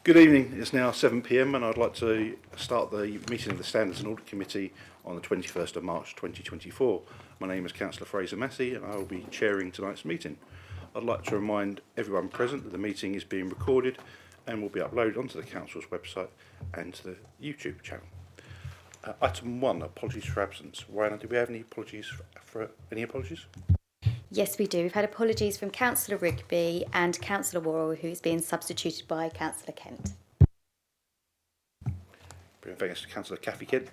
Good evening. It's now 7 p.m. and I'd like to start the meeting of the Standards and Audit Committee on the 21st of March 2024. My name is Councillor Fraser Massey and I will be chairing tonight's meeting. I'd like to remind everyone present that the meeting is being recorded and will be uploaded onto the Council's website and to the YouTube channel. Item 1, apologies for absence. Ryan, do we have any apologies for any apologies? Yes, we do. We've had apologies from Councillor Rigby and Councillor Worrell, who is being substituted by Councillor Kent. Brilliant, thanks to Councillor Cathy Kent.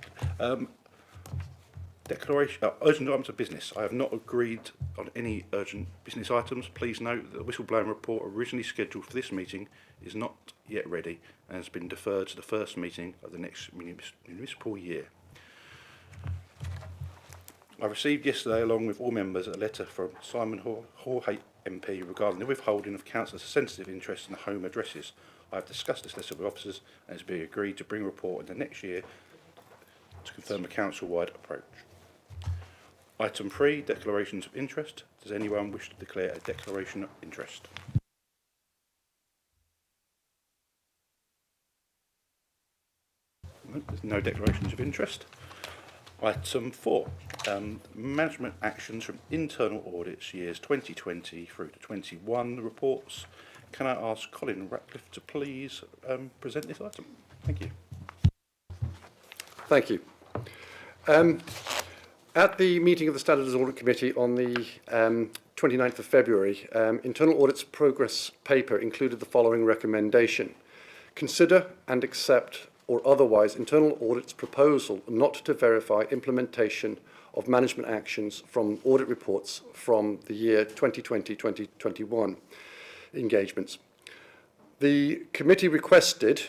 Declaration, urgent items of business. I have not agreed on any urgent business items. Please note that the whistleblowing report originally scheduled for this meeting is not yet ready and has been deferred to the first meeting of the next municipal year. I received yesterday, along with all members, a letter from Simon Jorge MP regarding the withholding of councillors' sensitive interest in the home addresses. I have discussed this letter with officers and it has been agreed to bring a report in the next year to confirm a council-wide approach. Item 3, declarations of interest. Does anyone wish to declare a declaration of interest? No, there's no declarations of interest. Item 4, management actions from internal audits years 2020 through to 21 reports. Can I ask Colin Ratcliffe to please present this item? Thank you. Thank you. At the meeting of the Standards and Audit Committee on the 29th of February, Internal Audit's progress paper included the following recommendation. Consider and accept or otherwise Internal Audit's proposal not to verify implementation of management actions from audit reports from the year 2020-2021 engagements. The committee requested,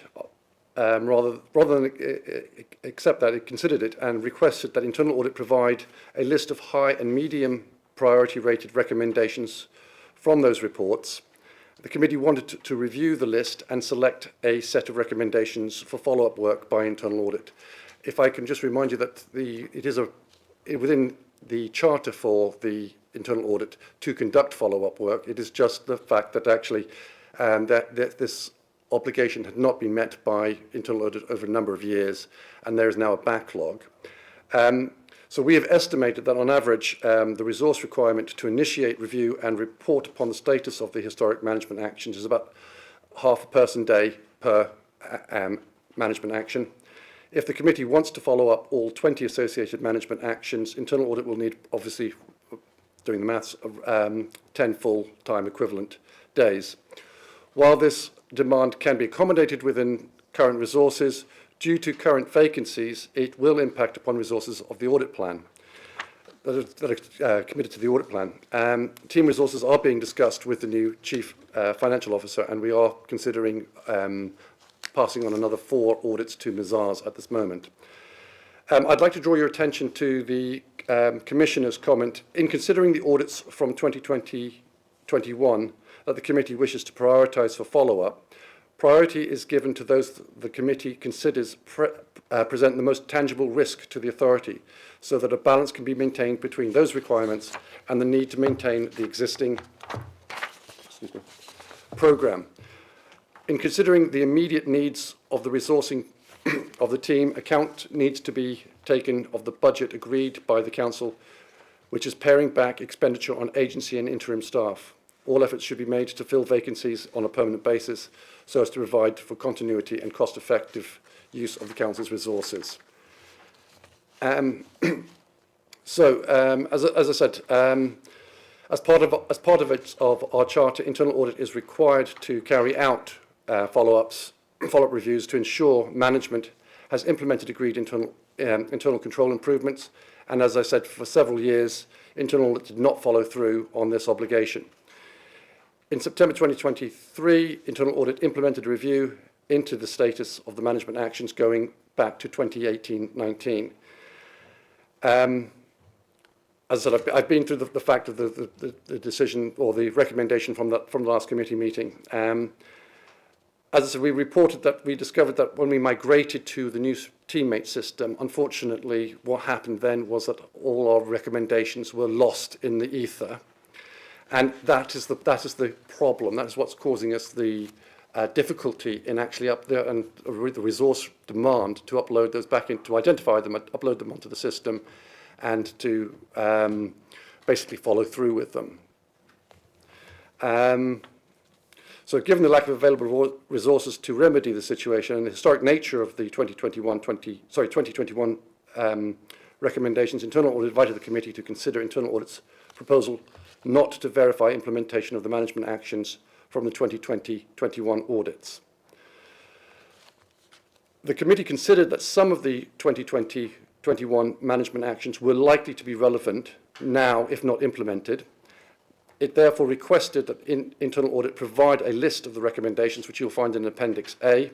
rather than accept that, it considered it and requested that Internal Audit provide a list of high and medium priority rated recommendations from those reports. The committee wanted to review the list and select a set of recommendations for follow-up work by Internal Audit. If I can just remind you that it is within the charter for the Internal Audit to conduct follow-up work. It is just the fact that actually that this obligation had not been met by Internal Audit over a number of years, and there is now a backlog. So we have estimated that on average, the resource requirement to initiate, review and report upon the status of the historic management actions is about half a person day per management action. If the committee wants to follow up all 20 associated management actions, Internal Audit will need, obviously, doing the maths, 10 full-time equivalent days. While this demand can be accommodated within current resources, due to current vacancies, it will impact upon resources of the audit plan that are committed to the audit plan. Team resources are being discussed with the new Chief Financial Officer, and we are considering passing on another 4 audits to Mazars at this moment. I'd like to draw your attention to the Commissioner's comment. In considering the audits from 2020-21 that the committee wishes to prioritise for follow-up, priority is given to those the committee considers present the most tangible risk to the authority, so that a balance can be maintained between those requirements and the need to maintain the existing programme. In considering the immediate needs of the resourcing of the team, account needs to be taken of the budget agreed by the Council, which is paring back expenditure on agency and interim staff. All efforts should be made to fill vacancies on a permanent basis so as to provide for continuity and cost-effective use of the Council's resources. As I said, as part of our charter, Internal Audit is required to carry out follow-up reviews to ensure management has implemented agreed internal control improvements. And as I said, for several years, Internal Audit did not follow through on this obligation. In September 2023, Internal Audit implemented a review into the status of the management actions going back to 2018-19. As I said, I've been through the fact of the decision or the recommendation from the last committee meeting. As I said, we discovered that when we migrated to the new teammate system, unfortunately, what happened then was that all our recommendations were lost in the ether. And that is the problem. That is what's causing us the difficulty in actually and the resource demand to upload those back in, to identify them, upload them onto the system, and to basically follow through with them. So given the lack of available resources to remedy the situation and the historic nature of the 2021 recommendations, Internal Audit invited the committee to consider Internal Audit's proposal not to verify implementation of the management actions from the 2020-21 audits. The committee considered that some of the 2020-21 management actions were likely to be relevant now, if not implemented. It therefore requested that Internal Audit provide a list of the recommendations, which you'll find in Appendix A.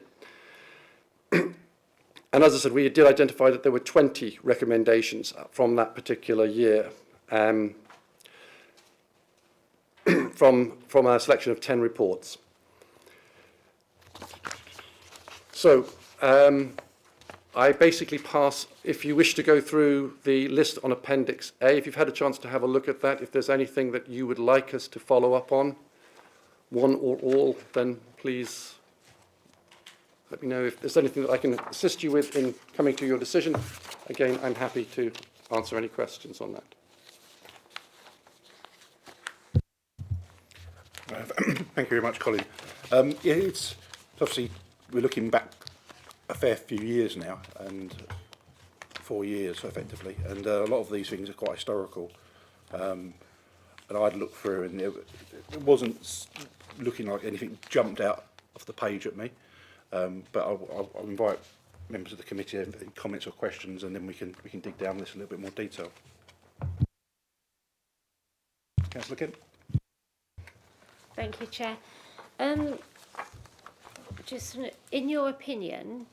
And as I said, we did identify that there were 20 recommendations from that particular year, from a selection of 10 reports. So I basically pass, if you wish to go through the list on Appendix A, if you've had a chance to have a look at that, if there's anything that you would like us to follow up on, one or all, then please let me know if there's anything that I can assist you with in coming to your decision. Again, I'm happy to answer any questions on that. Thank you very much, Colin. Yeah, it's obviously, we're looking back a fair few years now, and 4 years effectively, and a lot of these things are quite historical. And I'd look through, and it wasn't looking like anything jumped out off the page at me. But I'll invite members of the committee in comments or questions, and then we can dig down this in a little bit more detail. Councillor Kent. Thank you, Chair. Just in your opinion,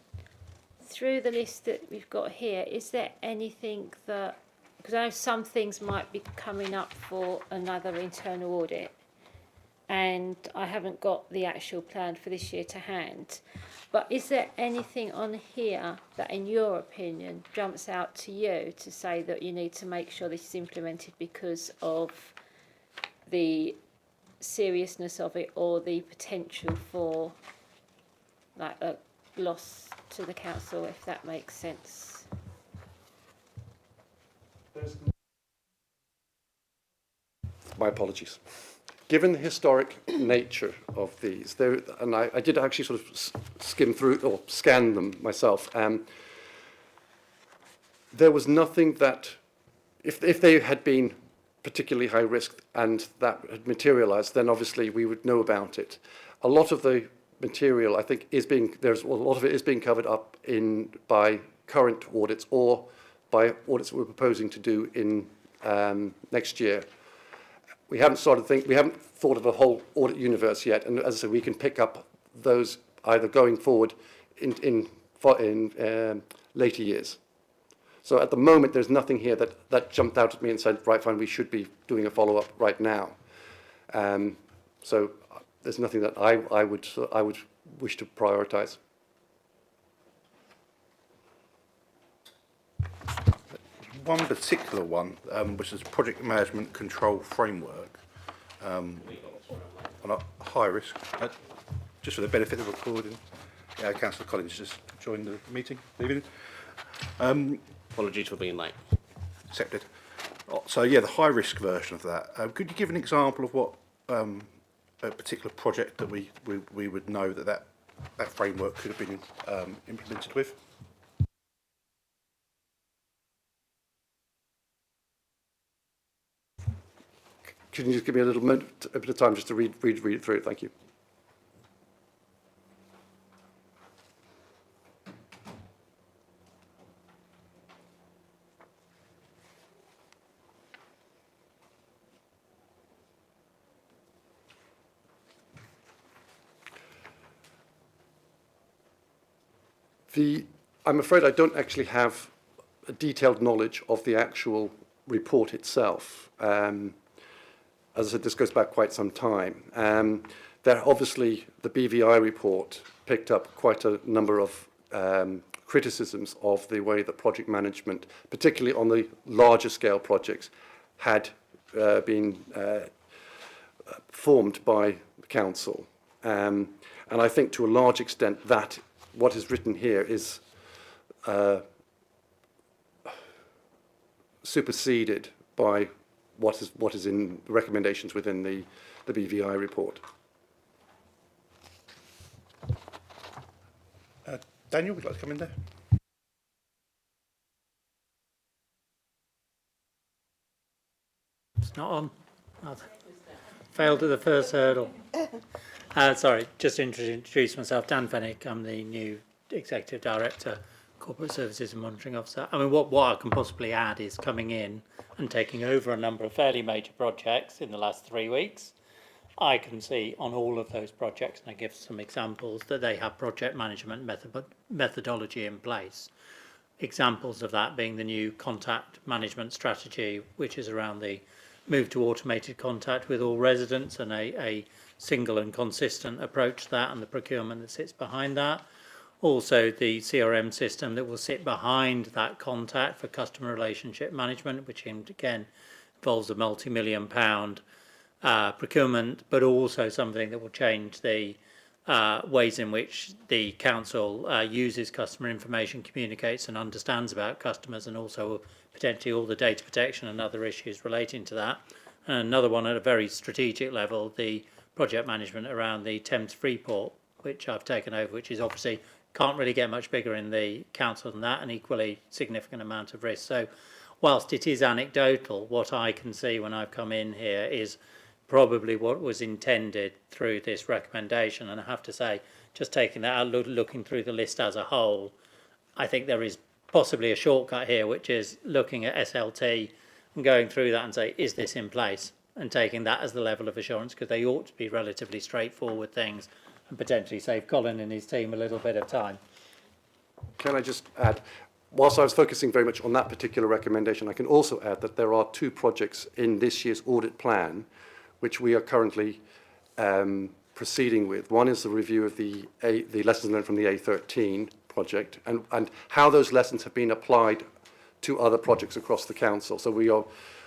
through the list that we've got here, is there anything that, because I know some things might be coming up for another internal audit, and I haven't got the actual plan for this year to hand, but is there anything on here that, in your opinion, jumps out to you to say that you need to make sure this is implemented because of the seriousness of it, or the potential for like a loss to the council, if that makes sense? My apologies. Given the historic nature of these, and I did actually sort of skim through or scan them myself, there was nothing that, if they had been particularly high risk and that had materialised, then obviously we would know about it. A lot of the material, I think, a lot of it is being covered up by current audits or by audits that we're proposing to do in next year. We haven't thought of a whole audit universe yet, and as I said, we can pick up those either going forward in later years. So at the moment, there's nothing here that jumped out at me and said, right, fine, we should be doing a follow-up right now. So there's nothing that I would wish to prioritise. One particular one, which is Project Management Control Framework, on a high risk, just for the benefit of the recording. Councillor Collins just joined the meeting. Good evening. Apologies for being late. Accepted. So yeah, the high risk version of that. Could you give an example of what a particular project that we would know that framework could have been implemented with? Can you just give me a bit of time just to read it through? Thank you. I'm afraid I don't actually have a detailed knowledge of the actual report itself. As I said, this goes back quite some time. Obviously, the BVI report picked up quite a number of criticisms of the way that project management, particularly on the larger scale projects, had been formed by the council. And I think to a large extent that what is written here is superseded by what is in the recommendations within the BVI report. Daniel, would you like to come in there? It's not on. I've failed at the first hurdle. Sorry, just to introduce myself, Dan Fennick. I'm the new Executive Director, Corporate Services and Monitoring Officer. I mean, what I can possibly add is coming in and taking over a number of fairly major projects in the last 3 weeks. I can see on all of those projects, and I give some examples, that they have project management methodology in place. Examples of that being the new contact management strategy, which is around the move to automated contact with all residents and a single and consistent approach to that, and the procurement that sits behind that. Also the CRM system that will sit behind that contact for customer relationship management, which again involves a multi-million-pound procurement, but also something that will change the ways in which the council uses customer information, communicates and understands about customers, and also potentially all the data protection and other issues relating to that. And another one at a very strategic level, the project management around the Thames Freeport, which I've taken over, which is obviously can't really get much bigger in the council than that, and equally significant amount of risk. So whilst it is anecdotal, what I can see when I've come in here is probably what was intended through this recommendation. And I have to say, just taking that out, looking through the list as a whole, I think there is possibly a shortcut here, which is looking at SLT and going through that and say, is this in place? And taking that as the level of assurance, because they ought to be relatively straightforward things and potentially save Colin and his team a little bit of time. Can I just add, whilst I was focusing very much on that particular recommendation, I can also add that there are 2 projects in this year's audit plan which we are currently proceeding with. One is the review of the lessons learned from the A13 project and how those lessons have been applied to other projects across the council. So we are,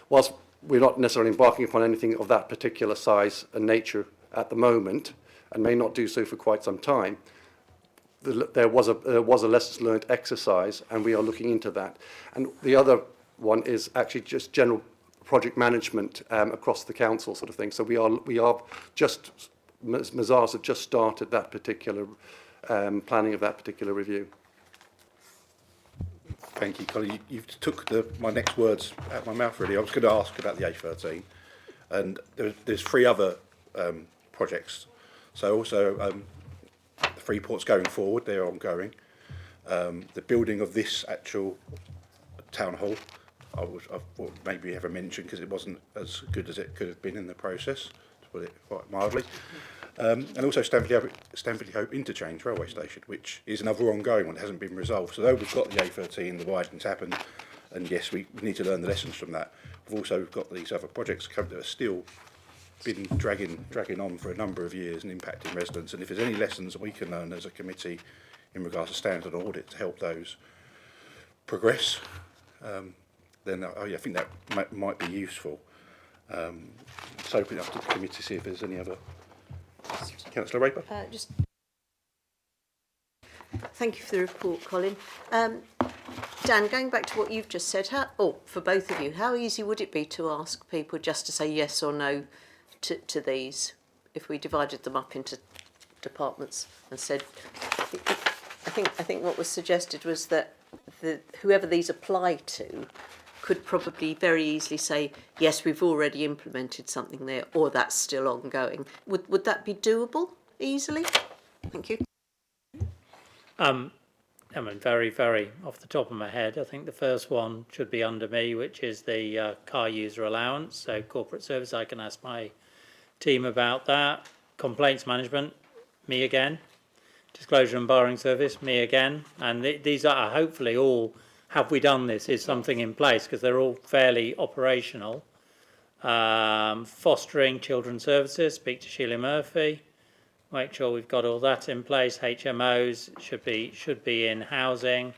whilst we're not necessarily embarking upon anything of that particular size and nature at the moment, and may not do so for quite some time, there was a lessons learned exercise, and we are looking into that. And the other one is actually just general project management across the council, sort of thing. So we are just, Mazars have just started that particular planning of that particular review. Thank you, Colin. You took my next words out of my mouth, really. I was going to ask about the A13, and there's 3 other projects. So also the Freeport's going forward; they're ongoing. The building of this actual town hall, I thought maybe ever mentioned because it wasn't as good as it could have been in the process, to put it quite mildly. And also Stanford Hope Interchange Railway Station, which is another ongoing one that hasn't been resolved. So though we've got the A13, the widening's happened, and yes, we need to learn the lessons from that. We've also got these other projects that are still been dragging on for a number of years and impacting residents. And if there's any lessons that we can learn as a committee in regards to standard audit to help those progress, then I think that might be useful. So open it up to the committee to see if there's any other. Councillor Raper. Thank you for the report, Colin. Dan, going back to what you've just said, for both of you, how easy would it be to ask people just to say yes or no to these if we divided them up into departments and said, I think what was suggested was that whoever these apply to could probably very easily say, yes, we've already implemented something there, or that's still ongoing. Would that be doable easily? Thank you. I mean, very, very off the top of my head, I think the first one should be under me, which is the car user allowance. So corporate service, I can ask my team about that. Complaints management, me again. Disclosure and barring service, me again. And these are hopefully all, have we done this, is something in place, because they're all fairly operational. Fostering children's services, speak to Sheila Murphy. Make sure we've got all that in place. HMOs should be in housing.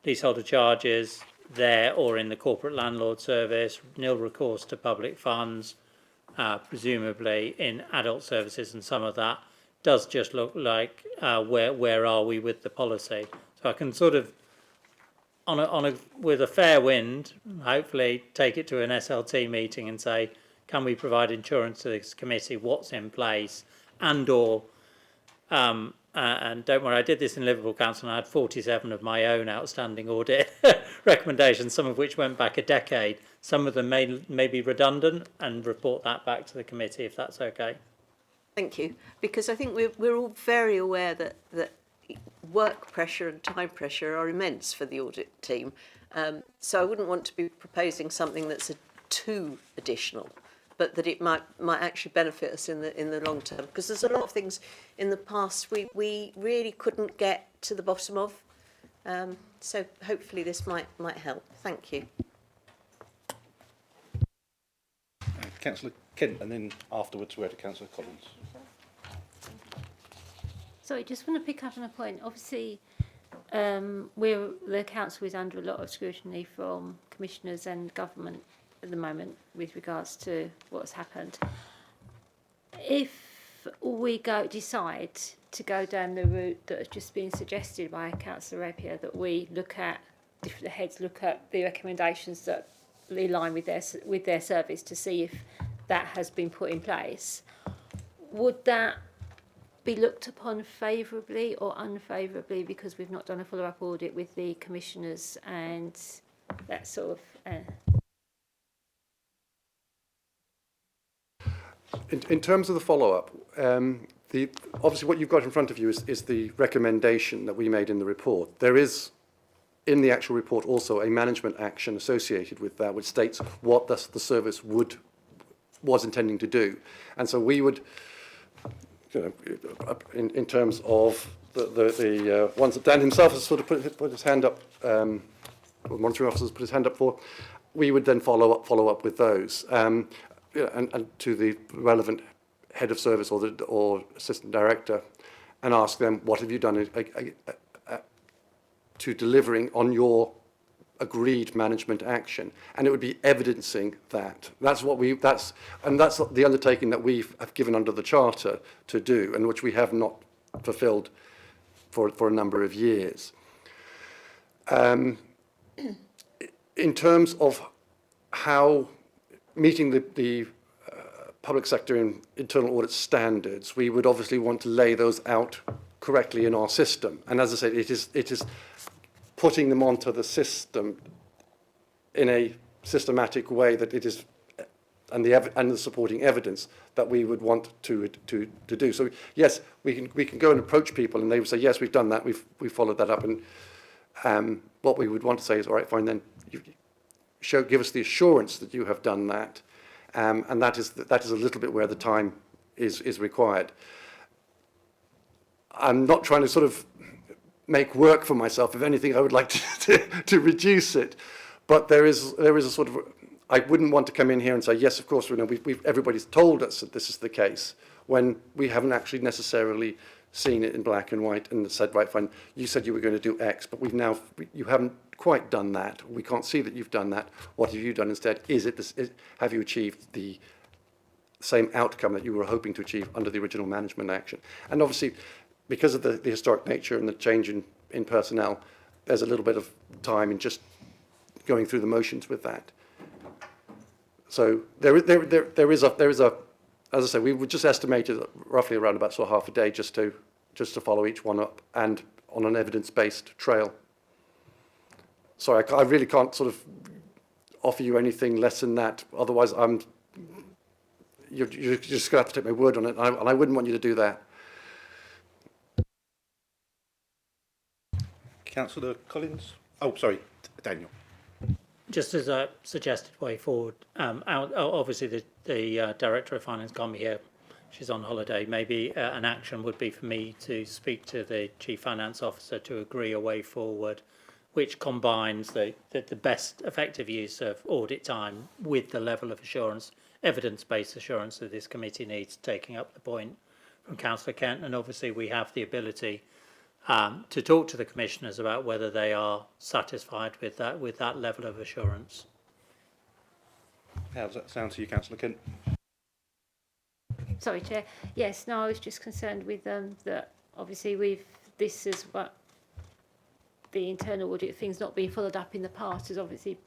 Leaseholder charges there or in the corporate landlord service. Nil recourse to public funds, presumably in adult services, and some of that does just look like where are we with the policy. So I can sort of, with a fair wind, hopefully take it to an SLT meeting and say, can we provide insurance to this committee? What's in place? And don't worry, I did this in Liverpool Council and I had 47 of my own outstanding audit recommendations, some of which went back a decade. Some of them may be redundant, and report that back to the committee if that's okay. Thank you, because I think we're all very aware that work pressure and time pressure are immense for the audit team. So I wouldn't want to be proposing something that's too additional, but that it might actually benefit us in the long term. Because there's a lot of things in the past we really couldn't get to the bottom of. So hopefully this might help. Thank you. Councillor Kent, and then afterwards we're to Councillor Collins. So I just want to pick up on a point. Obviously, the council is under a lot of scrutiny from commissioners and government at the moment with regards to what's happened. If we decide to go down the route that has just been suggested by Councillor Rapier, that we the heads look at the recommendations that align with their service to see if that has been put in place, would that be looked upon favourably or unfavourably because we've not done a follow-up audit with the commissioners and that sort of... In terms of the follow-up, obviously what you've got in front of you is the recommendation that we made in the report. There is, in the actual report, also a management action associated with that, which states what the service was intending to do. And so we would, in terms of the ones that Dan himself has sort of put his hand up, the monitoring officers put his hand up for, we would then follow up with those. And to the relevant head of service or assistant director, and ask them, what have you done to delivering on your agreed management action? And it would be evidencing that. That's the undertaking that we have given under the Charter to do, and which we have not fulfilled for a number of years. In terms of how meeting the public sector in internal audit standards, we would obviously want to lay those out correctly in our system. And as I said, it is putting them onto the system in a systematic way that it is, and the supporting evidence that we would want to do. So yes, we can go and approach people, and they would say, yes, we've done that, we've followed that up, and what we would want to say is, all right, fine, then give us the assurance that you have done that, and that is a little bit where the time is required. I'm not trying to sort of make work for myself. If anything, I would like to reduce it, but there is a sort of, I wouldn't want to come in here and say, yes, of course, everybody's told us that this is the case, when we haven't actually necessarily seen it in black and white and said, right, fine, you said you were going to do X, but you haven't quite done that. We can't see that you've done that. What have you done instead? Have you achieved the same outcome that you were hoping to achieve under the original management action? And obviously, because of the historic nature and the change in personnel, there's a little bit of time in just going through the motions with that. So there is a, as I say, we would just estimate it roughly around about sort of half a day just to follow each one up and on an evidence-based trail. Sorry, I really can't sort of offer you anything less than that. Otherwise, you're just going to have to take my word on it, and I wouldn't want you to do that. Councillor Collins? Oh, sorry, Daniel. Just as a suggested way forward, obviously the Director of Finance can't be here. She's on holiday. Maybe an action would be for me to speak to the Chief Finance Officer to agree a way forward which combines the best effective use of audit time with the level of assurance, evidence-based assurance that this committee needs, taking up the point from Councillor Kent. And obviously we have the ability to talk to the commissioners about whether they are satisfied with that level of assurance. How does that sound to you, Councillor Kent? Sorry, Chair. Yes, no, I was just concerned with that obviously this is what the internal audit things not being followed up in the past has obviously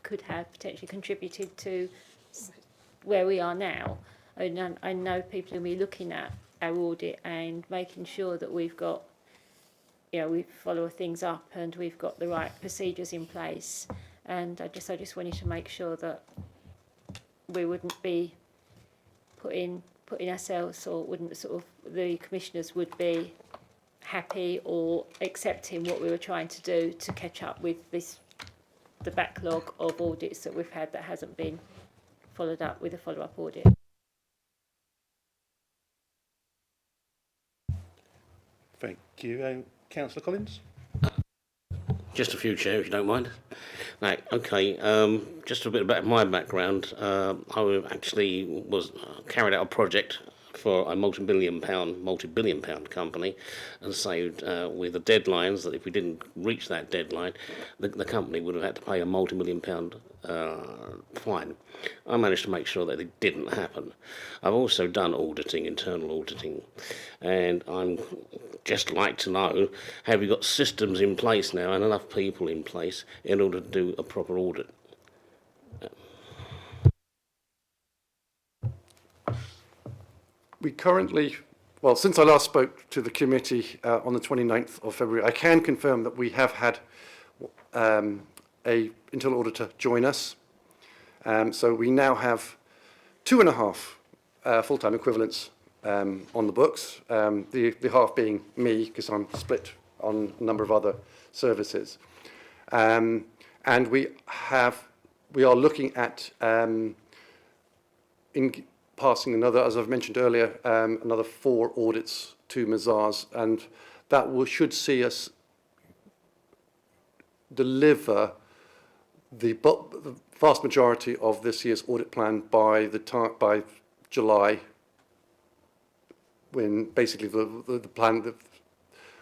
could have potentially contributed to where we are now. And I know people will be looking at our audit and making sure that we've got, we follow things up and we've got the right procedures in place. And I just wanted to make sure that we wouldn't be putting ourselves, or wouldn't the commissioners would be happy or accepting what we were trying to do to catch up with the backlog of audits that we've had that hasn't been followed up with a follow-up audit. Thank you. Councillor Collins? Just a few, Chair, if you don't mind. Right, okay, just a bit about my background. I actually carried out a project for a multi-billion pound company, and saved with the deadlines that if we didn't reach that deadline, the company would have had to pay a multi-million pound fine. I managed to make sure that it didn't happen. I've also done auditing, internal auditing, and I'm just like to know, have we got systems in place now and enough people in place in order to do a proper audit? We currently, well, since I last spoke to the committee on the 29th of February, I can confirm that we have had a internal auditor join us. So we now have 2.5 full-time equivalents on the books, the half being me, because I'm split on a number of other services. And we are looking at passing another, as I've mentioned earlier, another 4 audits to Mazars, and that should see us deliver the vast majority of this year's audit plan by July, when basically the plan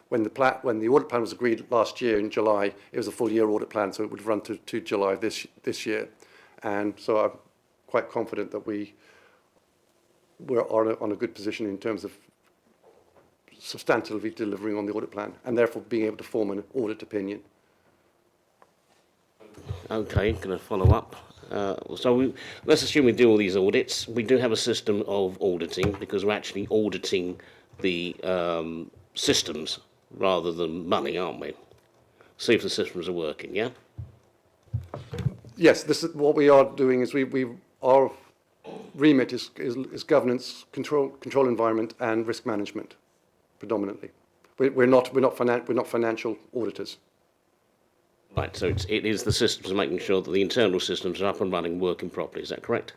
when the audit plan was agreed last year in July, it was a full year audit plan, so it would run to July this year, and so I'm quite confident that we're on a good position in terms of substantively delivering on the audit plan, and therefore being able to form an audit opinion. Okay, going to follow up. Let's assume we do all these audits. We do have a system of auditing because we're actually auditing the systems rather than money, aren't we? See if the systems are working, yeah? Yes, this is what we are doing. Is our remit is governance, control environment, and risk management, predominantly. We're not financial auditors. Right, so it is the systems making sure that the internal systems are up and running, working properly. Is that correct?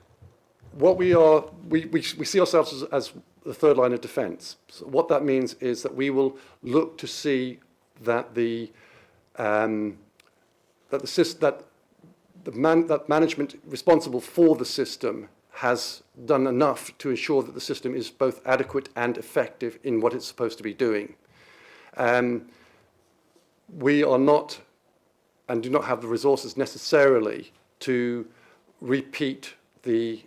What we are, we see ourselves as the third line of defence. So what that means is that we will look to see that that management responsible for the system has done enough to ensure that the system is both adequate and effective in what it's supposed to be doing. We are not, and do not have the resources necessarily to repeat the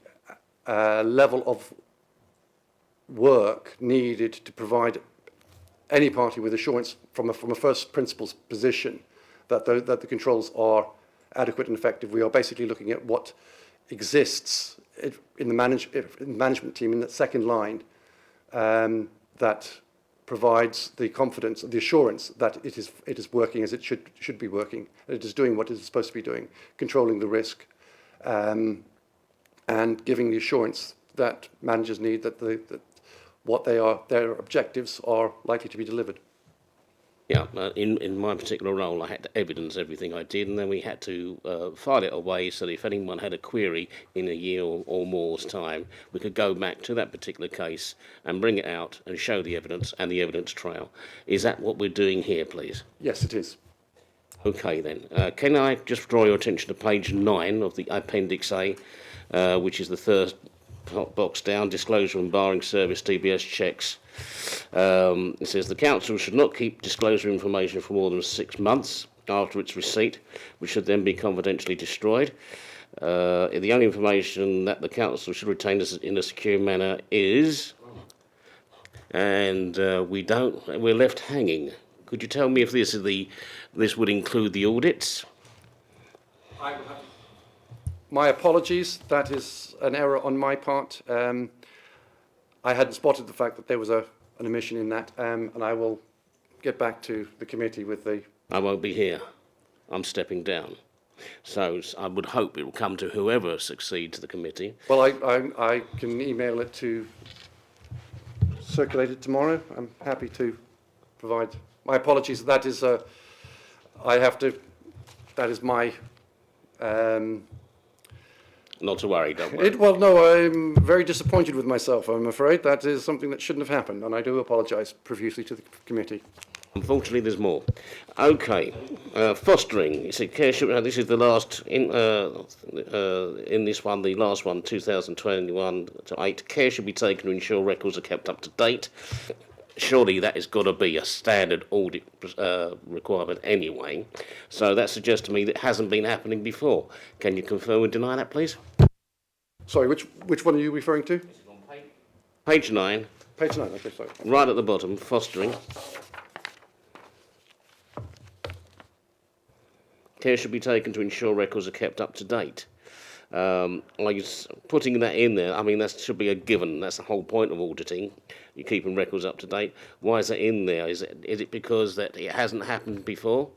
level of work needed to provide any party with assurance from a first principles position that the controls are adequate and effective. We are basically looking at what exists in the management team in that second line that provides the confidence, the assurance that it is working as it should be working, that it is doing what it is supposed to be doing, controlling the risk, and giving the assurance that managers need that their objectives are likely to be delivered. Yeah, in my particular role, I had to evidence everything I did, and then we had to file it away so that if anyone had a query in a year or more's time, we could go back to that particular case and bring it out and show the evidence and the evidence trail. Is that what we're doing here, please? Yes, it is. Okay, then. Can I just draw your attention to page 9 of the Appendix A, which is the third box down, disclosure and barring service DBS checks. It says the council should not keep disclosure information for more than 6 months after its receipt, which should then be confidentially destroyed. The only information that the council should retain in a secure manner is, and we're left hanging. Could you tell me if this would include the audits? My apologies, that is an error on my part. I hadn't spotted the fact that there was an omission in that, and I will get back to the committee with the... I won't be here. I'm stepping down. So I would hope it will come to whoever succeeds the committee. Well, I can email it to circulate it tomorrow. I'm happy to provide... My apologies, that is that is my... Not to worry, don't worry. Well, no, I'm very disappointed with myself, I'm afraid. That is something that shouldn't have happened, and I do apologise profusely to the committee. Unfortunately, there's more. Okay, fostering. You see, care should, this is the last, in this one, the last one, 2021 to 8. Care should be taken to ensure records are kept up to date. Surely that has got to be a standard audit requirement anyway. So that suggests to me that it hasn't been happening before. Can you confirm or deny that, please? Sorry, which one are you referring to? Page 9. Page 9, okay, sorry. Right at the bottom, fostering. Care should be taken to ensure records are kept up to date. Like putting that in there, I mean, that should be a given. That's the whole point of auditing. You're keeping records up to date. Why is that in there? Is it because that it hasn't happened before?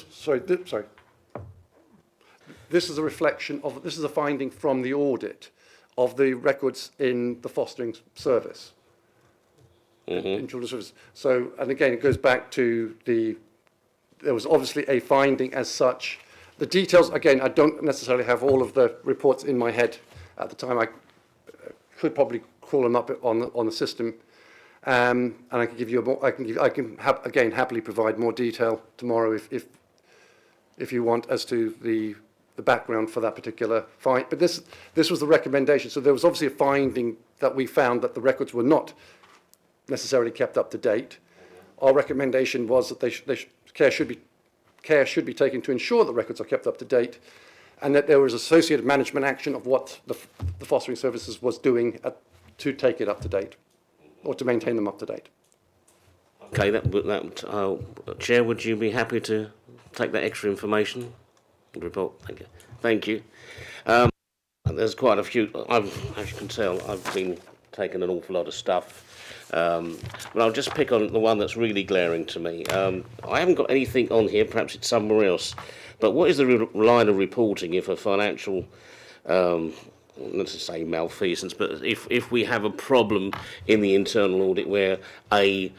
Sorry. This is a reflection of, this is a finding from the audit of the records in the fostering service. Mm-hmm. In children's services. So, and again, it goes back to there was obviously a finding as such. The details, again, I don't necessarily have all of the reports in my head at the time. I could probably call them up on the system, and I can give you again happily provide more detail tomorrow if you want as to the background for that particular find. But this was the recommendation. So there was obviously a finding that we found that the records were not necessarily kept up to date. Our recommendation was that care should be taken to ensure that records are kept up to date, and that there was associated management action of what the fostering services was doing to take it up to date, or to maintain them up to date. Okay, Chair, would you be happy to take that extra information? Report. Thank you. Thank you. There's quite a few. As you can tell, I've been taking an awful lot of stuff. But I'll just pick on the one that's really glaring to me. I haven't got anything on here, perhaps it's somewhere else, but what is the line of reporting if a financial, let's just say malfeasance, but if we have a problem in the internal audit where you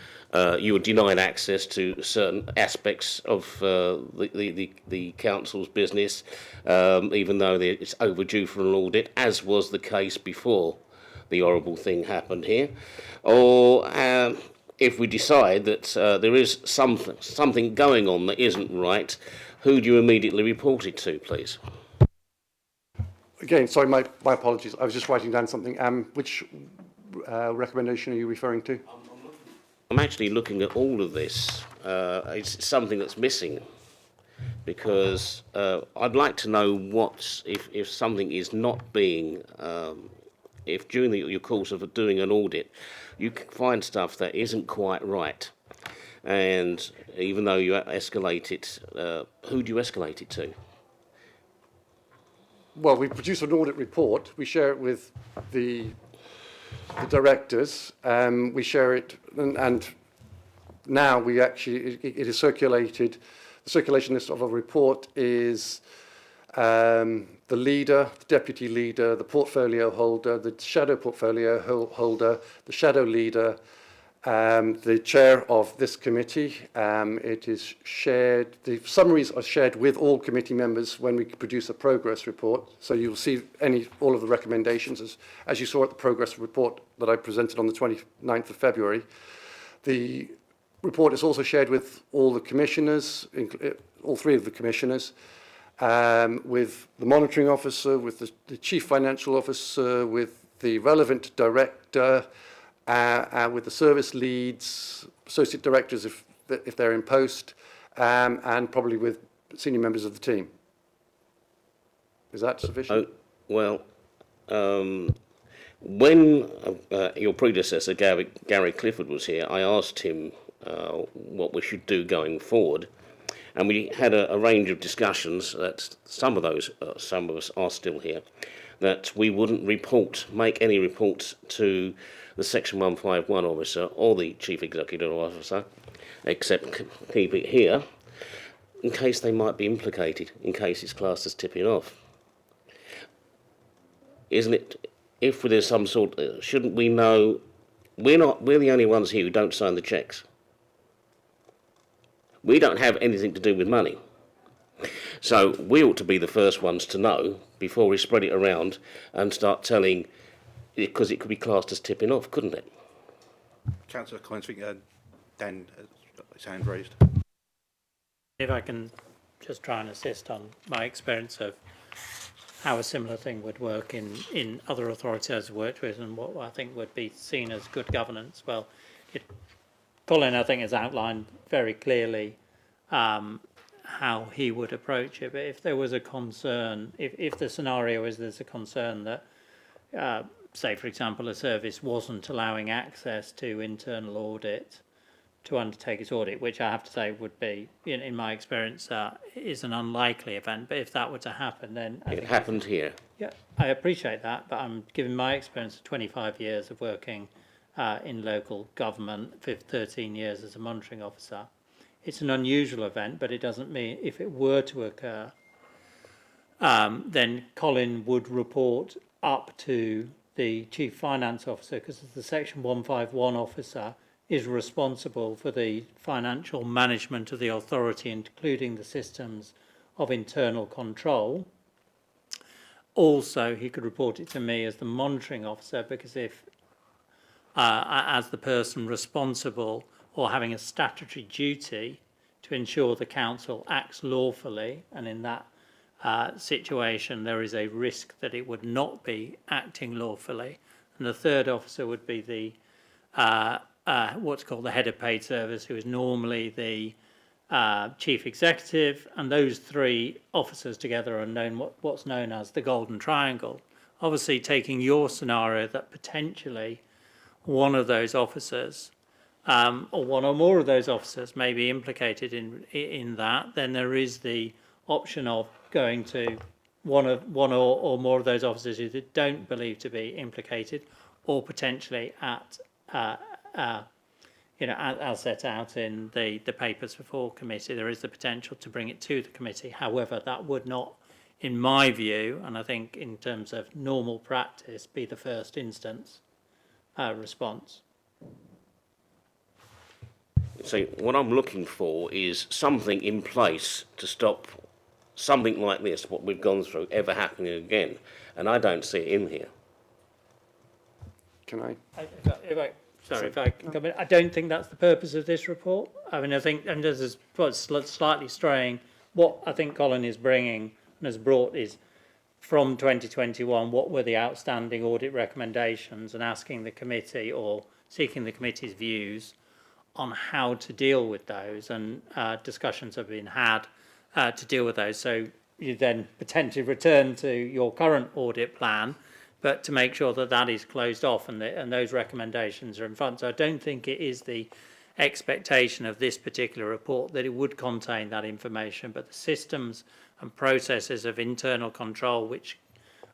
are denied access to certain aspects of the council's business, even though it's overdue for an audit, as was the case before the horrible thing happened here, or if we decide that there is something going on that isn't right, who do you immediately report it to, please? Again, sorry, my apologies. I was just writing down something. Which recommendation are you referring to? I'm actually looking at all of this. It's something that's missing, because I'd like to know if something is not being if during your course of doing an audit, you can find stuff that isn't quite right, and even though you escalate it, who do you escalate it to? Well, we produce an audit report. We share it with the directors. We share it, and now we actually it is circulated. The circulation list of a report is the leader, the deputy leader, the portfolio holder, the shadow portfolio holder, the shadow leader, the chair of this committee. It is shared, the summaries are shared with all committee members when we produce a progress report. So you'll see all of the recommendations as you saw at the progress report that I presented on the 29th of February. The report is also shared with all the commissioners, all three of the commissioners, with the monitoring officer, with the chief financial officer, with the relevant director, with the service leads, associate directors if they're in post, and probably with senior members of the team. Is that sufficient? Well, when your predecessor, Gary Clifford, was here, I asked him what we should do going forward. And we had a range of discussions that some of us are still here, that we wouldn't make any reports to the Section 151 officer or the Chief Executive Officer, except keep it here, in case they might be implicated, in case it's classed as tipping off. Isn't it, if there's some sort, shouldn't we know, we're the only ones here who don't sign the cheques. We don't have anything to do with money. So we ought to be the first ones to know before we spread it around and start telling, because it could be classed as tipping off, couldn't it? Councillor Collins, I think Dan has got his hand raised. If I can just try and assist on my experience of how a similar thing would work in other authorities I've worked with and what I think would be seen as good governance. Well, Colin, I think, has outlined very clearly how he would approach it. But if there was a concern, if the scenario is there's a concern that, say, for example, a service wasn't allowing access to internal audit to undertake its audit, which I have to say would be, in my experience, is an unlikely event. But if that were to happen, then It happened here. Yeah, I appreciate that, but I'm giving my experience of 25 years of working in local government, 13 years as a monitoring officer. It's an unusual event, but it doesn't mean if it were to occur, then Colin would report up to the Chief Finance Officer, because the Section 151 officer is responsible for the financial management of the authority, including the systems of internal control. Also, he could report it to me as the monitoring officer, because if as the person responsible or having a statutory duty to ensure the council acts lawfully, and in that situation there is a risk that it would not be acting lawfully. And the third officer would be the what's called the head of paid service, who is normally the chief executive, and those three officers together are known what's known as the golden triangle. Obviously, taking your scenario that potentially one of those officers or one or more of those officers may be implicated in that, then there is the option of going to one or more of those officers who don't believe to be implicated, or potentially at as set out in the papers before committee, there is the potential to bring it to the committee. However, that would not, in my view, and I think in terms of normal practice, be the first instance response. So what I'm looking for is something in place to stop something like this, what we've gone through, ever happening again. And I don't see it in here. Can I? If I can come in, I don't think that's the purpose of this report. I mean, I think, and this is what's slightly straying, what I think Colin is bringing and has brought is, from 2021, what were the outstanding audit recommendations, and asking the committee or seeking the committee's views on how to deal with those, and discussions have been had to deal with those. So you then potentially return to your current audit plan, but to make sure that that is closed off and those recommendations are in front. So I don't think it is the expectation of this particular report that it would contain that information, but the systems and processes of internal control which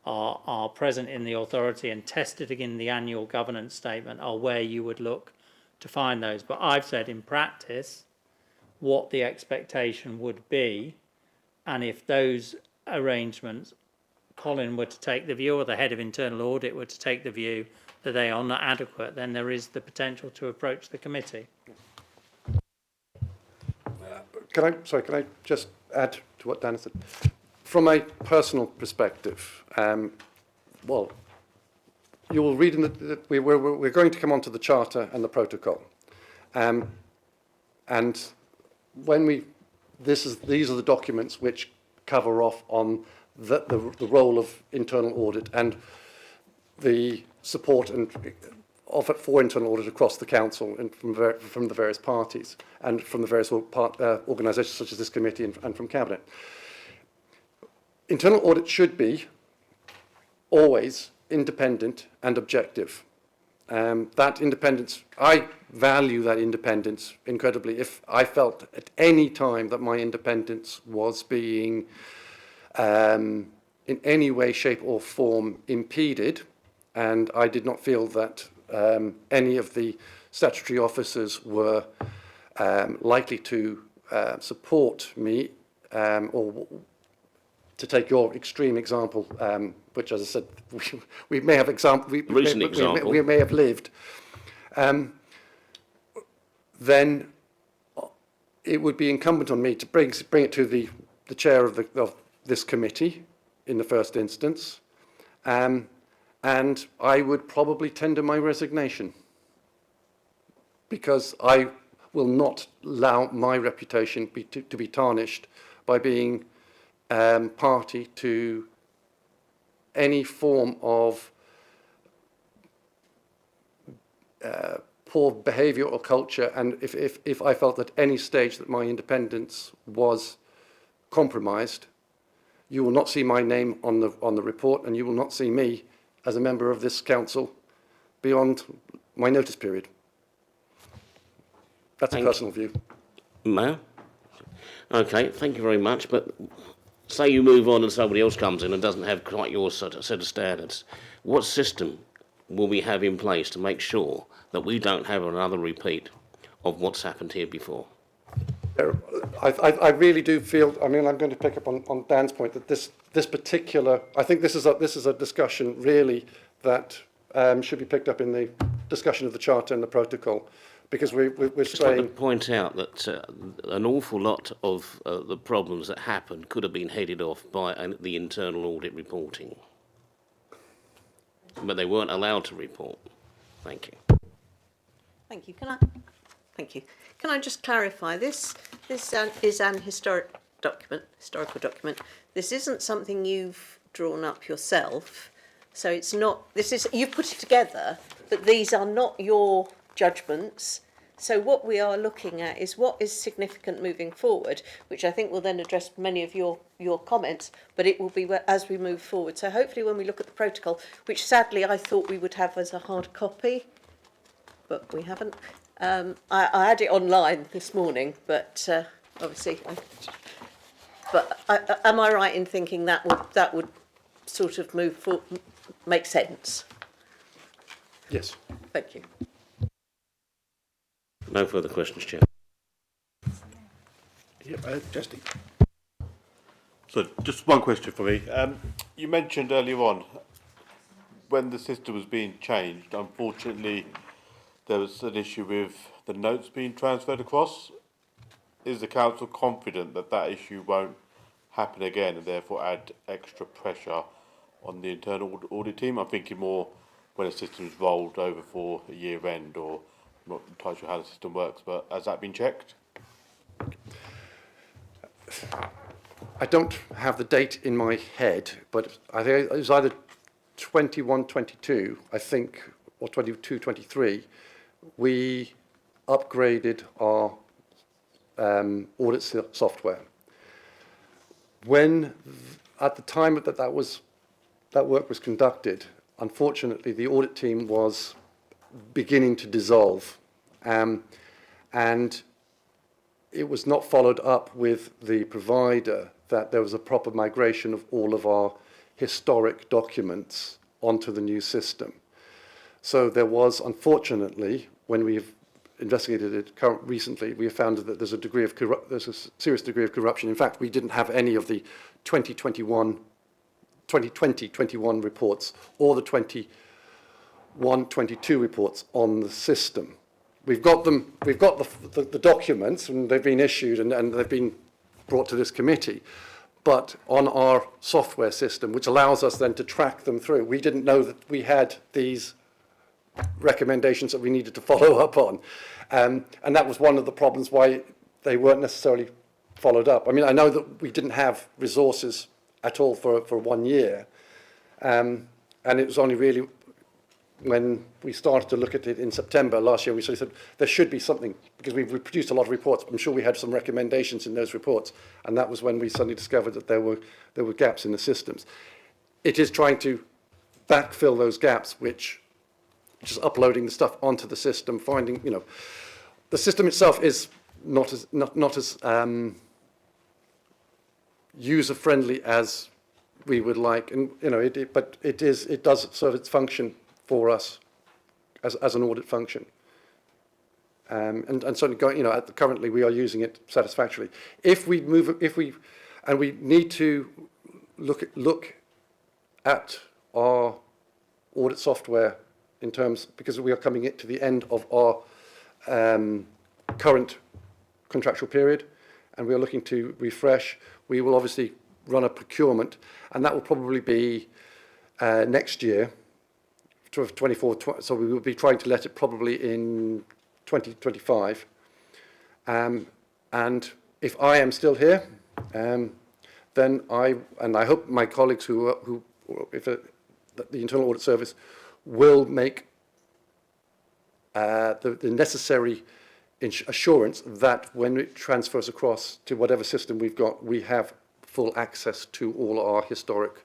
are present in the authority and tested in the annual governance statement are where you would look to find those. But I've said in practice what the expectation would be, and if those arrangements, Colin were to take the view, or the head of internal audit were to take the view that they are not adequate, then there is the potential to approach the committee. Can I just add to what Dan said? From a personal perspective, well, you will read in we're going to come on to the charter and the protocol, and when these are the documents which cover off on the role of internal audit and the support and offered for internal audit across the council and from the various parties and from the various organisations such as this committee and from cabinet. internal audit should be always independent and objective. That independence, I value that independence incredibly. If I felt at any time that my independence was being in any way, shape or form impeded, and I did not feel that any of the statutory officers were likely to support me, or to take your extreme example, which, as I said, we may have we may have lived, then it would be incumbent on me to bring it to the chair of this committee in the first instance, and I would probably tender my resignation, because I will not allow my reputation to be tarnished by being party to any form of poor behaviour or culture. And if I felt at any stage that my independence was compromised, you will not see my name on the report, and you will not see me as a member of this council beyond my notice period. That's a personal view. Mayor? Okay, thank you very much. But say you move on and somebody else comes in and doesn't have quite your set of standards, what system will we have in place to make sure that we don't have another repeat of what's happened here before? I really do feel, I mean, I'm going to pick up on Dan's point that this particular, I think this is a discussion really that should be picked up in the discussion of the Charter and the protocol, because we're Just saying... like to point out that an awful lot of the problems that happened could have been headed off by the internal audit reporting. But they weren't allowed to report. Thank you. Thank you. Thank you. Can I just clarify this? This is an historical document. This isn't something you've drawn up yourself. So it's not, you've put it together, but these are not your judgments. So what we are looking at is what is significant moving forward, which I think will then address many of your comments, but it will be as we move forward. So hopefully when we look at the protocol, which sadly I thought we would have as a hard copy, but we haven't. I had it online this morning, but obviously, am I right in thinking that would sort of make sense? Yes. Thank you. No further questions, Chair. Justin. So, just one question for me. You mentioned earlier on, when the system was being changed, unfortunately, there was an issue with the notes being transferred across. Is the council confident that that issue won't happen again and therefore add extra pressure on the internal audit team? I'm thinking more when a system's rolled over for a year end, or I'm not entirely sure how the system works, but has that been checked? I don't have the date in my head, but I think it was either 21, 22, I think, or 22, 23, we upgraded our audit software. When, at the time that work was conducted, unfortunately, the audit team was beginning to dissolve, and it was not followed up with the provider that there was a proper migration of all of our historic documents onto the new system. So there was, unfortunately, when we've investigated it recently, we have found that there's a serious degree of corruption. In fact, we didn't have any of the 2020-21 reports or the 21-22 reports on the system. We've got them. We've got the documents, and they've been issued and they've been brought to this committee. But on our software system, which allows us then to track them through, we didn't know that we had these recommendations that we needed to follow up on, and that was one of the problems why they weren't necessarily followed up. I mean, I know that we didn't have resources at all for 1 year, and it was only really when we started to look at it in September last year, we sort of said there should be something, because we've produced a lot of reports. I'm sure we had some recommendations in those reports, and that was when we suddenly discovered that there were gaps in the systems. It is trying to backfill those gaps, which just uploading the stuff onto the system, finding, you know, the system itself is not as user friendly as we would like, and you know, but it does serve its function for us as an audit function, and certainly going, you know, currently we are using it satisfactorily. If we need to look at our audit software in terms, because we are coming to the end of our current contractual period, and we are looking to refresh. We will obviously run a procurement, and that will probably be next year, 24. So we will be trying to let it probably in 2025. And if I am still here, then I hope my colleagues who the Internal Audit Service will make the necessary assurance that when it transfers across to whatever system we've got, we have full access to all our historic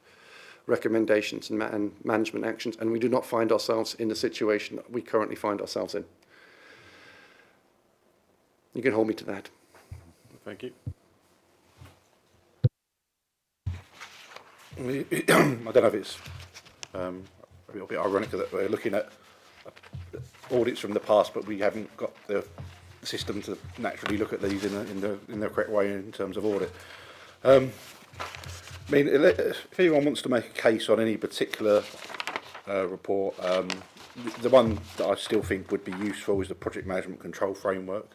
recommendations and management actions, and we do not find ourselves in the situation that we currently find ourselves in. You can hold me to that. Thank you. I don't know if it's a little bit ironic that we're looking at audits from the past, but we haven't got the system to naturally look at these in the correct way in terms of audit. I mean, if anyone wants to make a case on any particular report, the one that I still think would be useful is the project management control framework.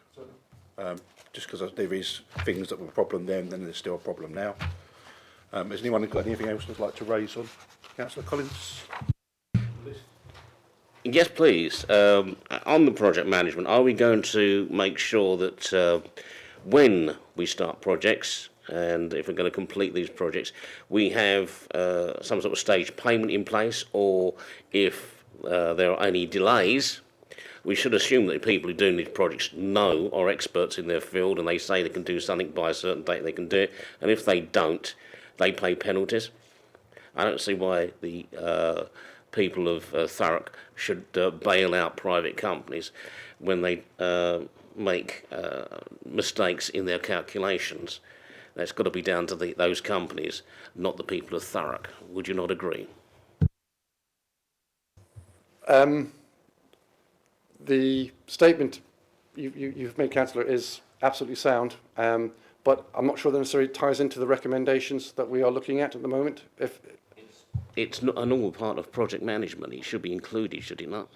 Just because there is things that were a problem then, there's still a problem now. Has anyone got anything else they'd like to raise on? Councillor Collins? Yes, please. On the project management, are we going to make sure that when we start projects, and if we're going to complete these projects, we have some sort of staged payment in place, or if there are any delays, we should assume that the people who do these projects are experts in their field, and they say they can do something by a certain date, they can do it, and if they don't, they pay penalties. I don't see why the people of Thurrock should bail out private companies when they make mistakes in their calculations. That's got to be down to those companies, not the people of Thurrock. Would you not agree? The statement you've made, Councillor, is absolutely sound, but I'm not sure that necessarily ties into the recommendations that we are looking at the moment. It's not a normal part of project management. It should be included, should it not?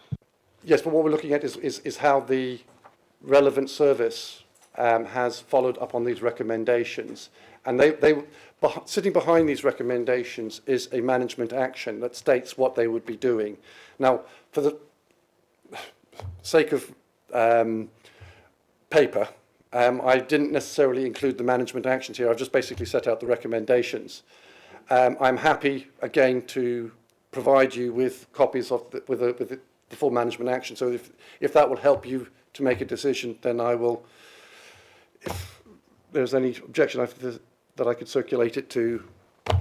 Yes, but what we're looking at is how the relevant service has followed up on these recommendations, and sitting behind these recommendations is a management action that states what they would be doing. Now, for the sake of paper, I didn't necessarily include the management actions here. I've just basically set out the recommendations. I'm happy again to provide you with copies of the full management action. So if that will help you to make a decision, then I will. If there's any objection, that I could circulate it to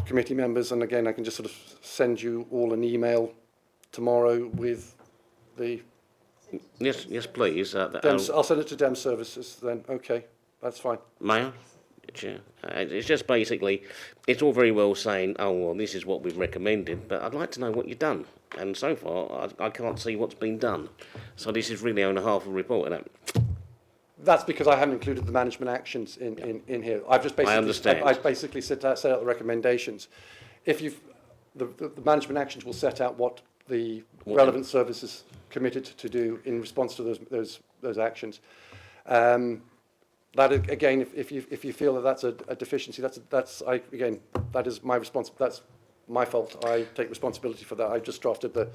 committee members, and again I can just sort of send you all an email tomorrow with the. Yes, please. I'll send it to Dem Services then. Okay, that's fine. Mayor? Chair. It's just basically, it's all very well saying, oh, well, this is what we've recommended, but I'd like to know what you've done. And so far, I can't see what's been done. So this is really only half a report, isn't it? That's because I haven't included the management actions in here. I've just basically, I understand. I've basically set out the recommendations. If the management actions will set out what the relevant services committed to do in response to those actions. That again, if you feel that that's a deficiency, that is my that's my fault. I take responsibility for that. I just drafted the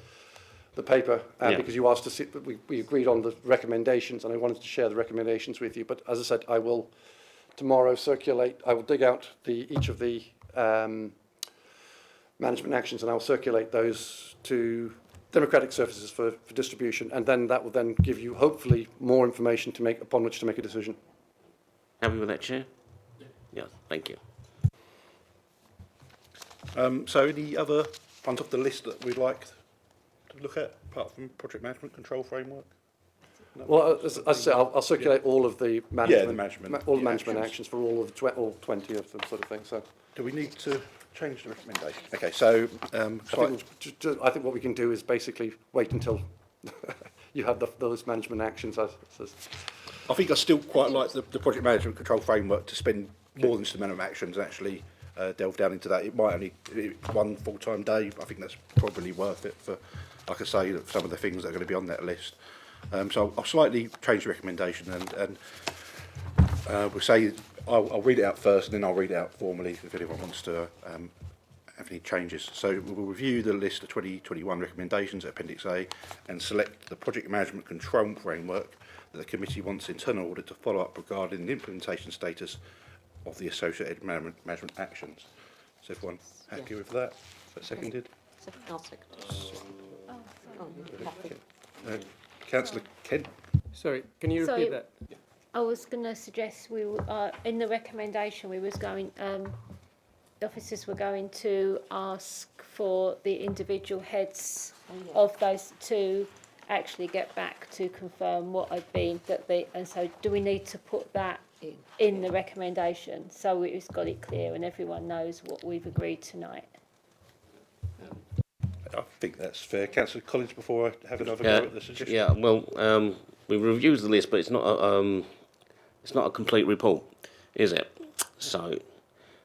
paper because you asked to see. We agreed on the recommendations, and I wanted to share the recommendations with you. But as I said, I will tomorrow circulate. I will dig out each of the management actions, and I will circulate those to democratic services for distribution, and then that will then give you hopefully more information to make upon which to make a decision. Happy with that, Chair? Yeah, thank you. So any other ones off the list that we'd like to look at, apart from project management control framework? No? Well, as I say, I'll circulate all of the management, the management, all the yeah, management actions. actions for all 20 of them, sort of thing. So Do we need to change the recommendation? Okay, so I think what we can do is basically wait until you have those management actions. I think I still quite like the project management control framework to spend more than just the amount of actions and actually delve down into that. It might only be one full-time day. I think that's probably worth it for, like I say, some of the things that are going to be on that list. So I'll slightly change the recommendation and we'll say I'll read it out first and then I'll read it out formally if anyone wants to have any changes. So we'll review the list of 2021 recommendations at Appendix A and select the project management control framework that the committee wants internal audit to follow up regarding the implementation status of the associated management actions. Is everyone happy with that? Is that seconded? I'll second it. Oh, you're happy. Councillor Kent? Sorry, can you repeat that? I was going to suggest we in the recommendation we was going. The officers were going to ask for the individual heads of those to actually get back to confirm what had been and so do we need to put that in the recommendation so we've got it clear and everyone knows what we've agreed tonight? I think that's fair. Councillor Collins, before I have another go at the suggestion. Yeah, well, we reviewed the list, but it's not a complete report, is it? So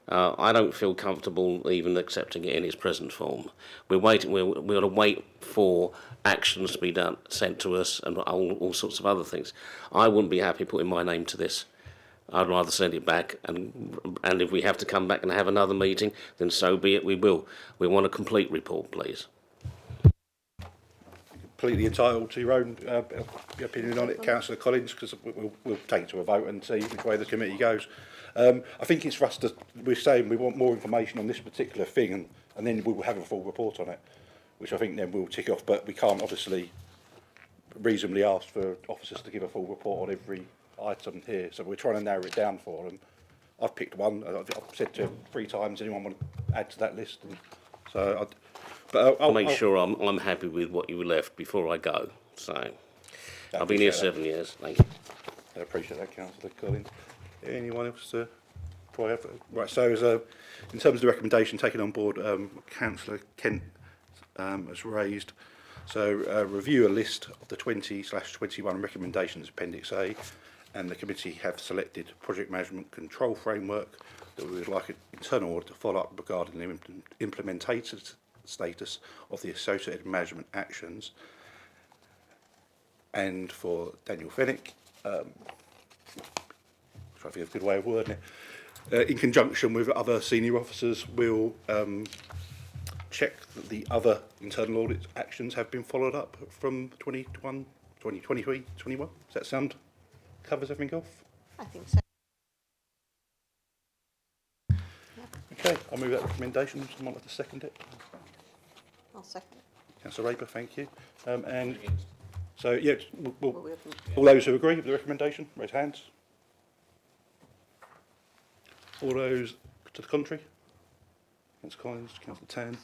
I don't feel comfortable even accepting it in its present form. We're waiting. We're going to wait for actions to be done, sent to us, and all sorts of other things. I wouldn't be happy putting my name to this. I'd rather send it back, and if we have to come back and have another meeting, then so be it. We will. We want a complete report, please. Completely entitled to your own opinion on it, Councillor Collins, because we'll take it to a vote and see which way the committee goes. I think it's for us to, we're saying we want more information on this particular thing and then we'll have a full report on it, which I think then we'll tick off, but we can't obviously reasonably ask for officers to give a full report on every item here, so we're trying to narrow it down for them. I've picked one, I've said to them 3 times, anyone want to add to that list? And so I'll make sure I'm happy with what you left before I go. So I've been here 7 years. Thank you. I appreciate that, Councillor Collins. Anyone else to try out? Right, so as in terms of the recommendation taken on board, Councillor Kent has raised. So review a list of the 20/21 recommendations, Appendix A, and the committee have selected project management control framework that we would like an internal audit to follow up regarding the implementation status of the associated management actions. And for Daniel Fennick, I think it's a good way of wording it. In conjunction with other senior officers, we'll check that the other internal audit actions have been followed up from 2021, 2023, 21. Does that sound covers everything off? I think so. Okay, I'll move that recommendation. Someone like to second it? I'll second it. Councillor Raper, thank you. And so, yeah, Well, we haven't- all those who agree with the recommendation, raise hands. All those to the contrary? Councillor Collins, Councillor Tan.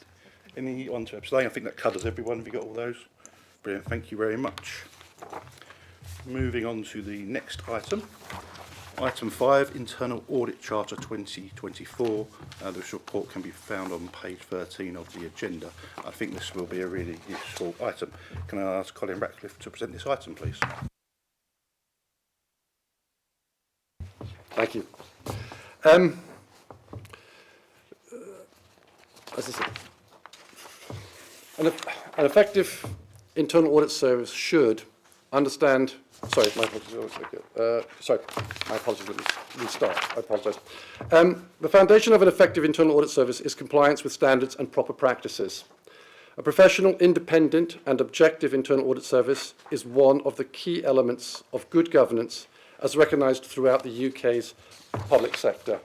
Anyone to abstain? I think that covers everyone. Have you got all those? Brilliant, thank you very much. Moving on to the next item. Item 5, Internal Audit Charter 2024. This report can be found on page 13 of the agenda. I think this will be a really useful item. Can I ask Colin Ratcliffe to present this item, please? Thank you. As I said, an effective internal audit service should understand. Sorry, my apologies. Let me restart. I apologise. The foundation of an effective internal audit service is compliance with standards and proper practices. A professional, independent and objective internal audit service is one of the key elements of good governance as recognised throughout the UK's public sector.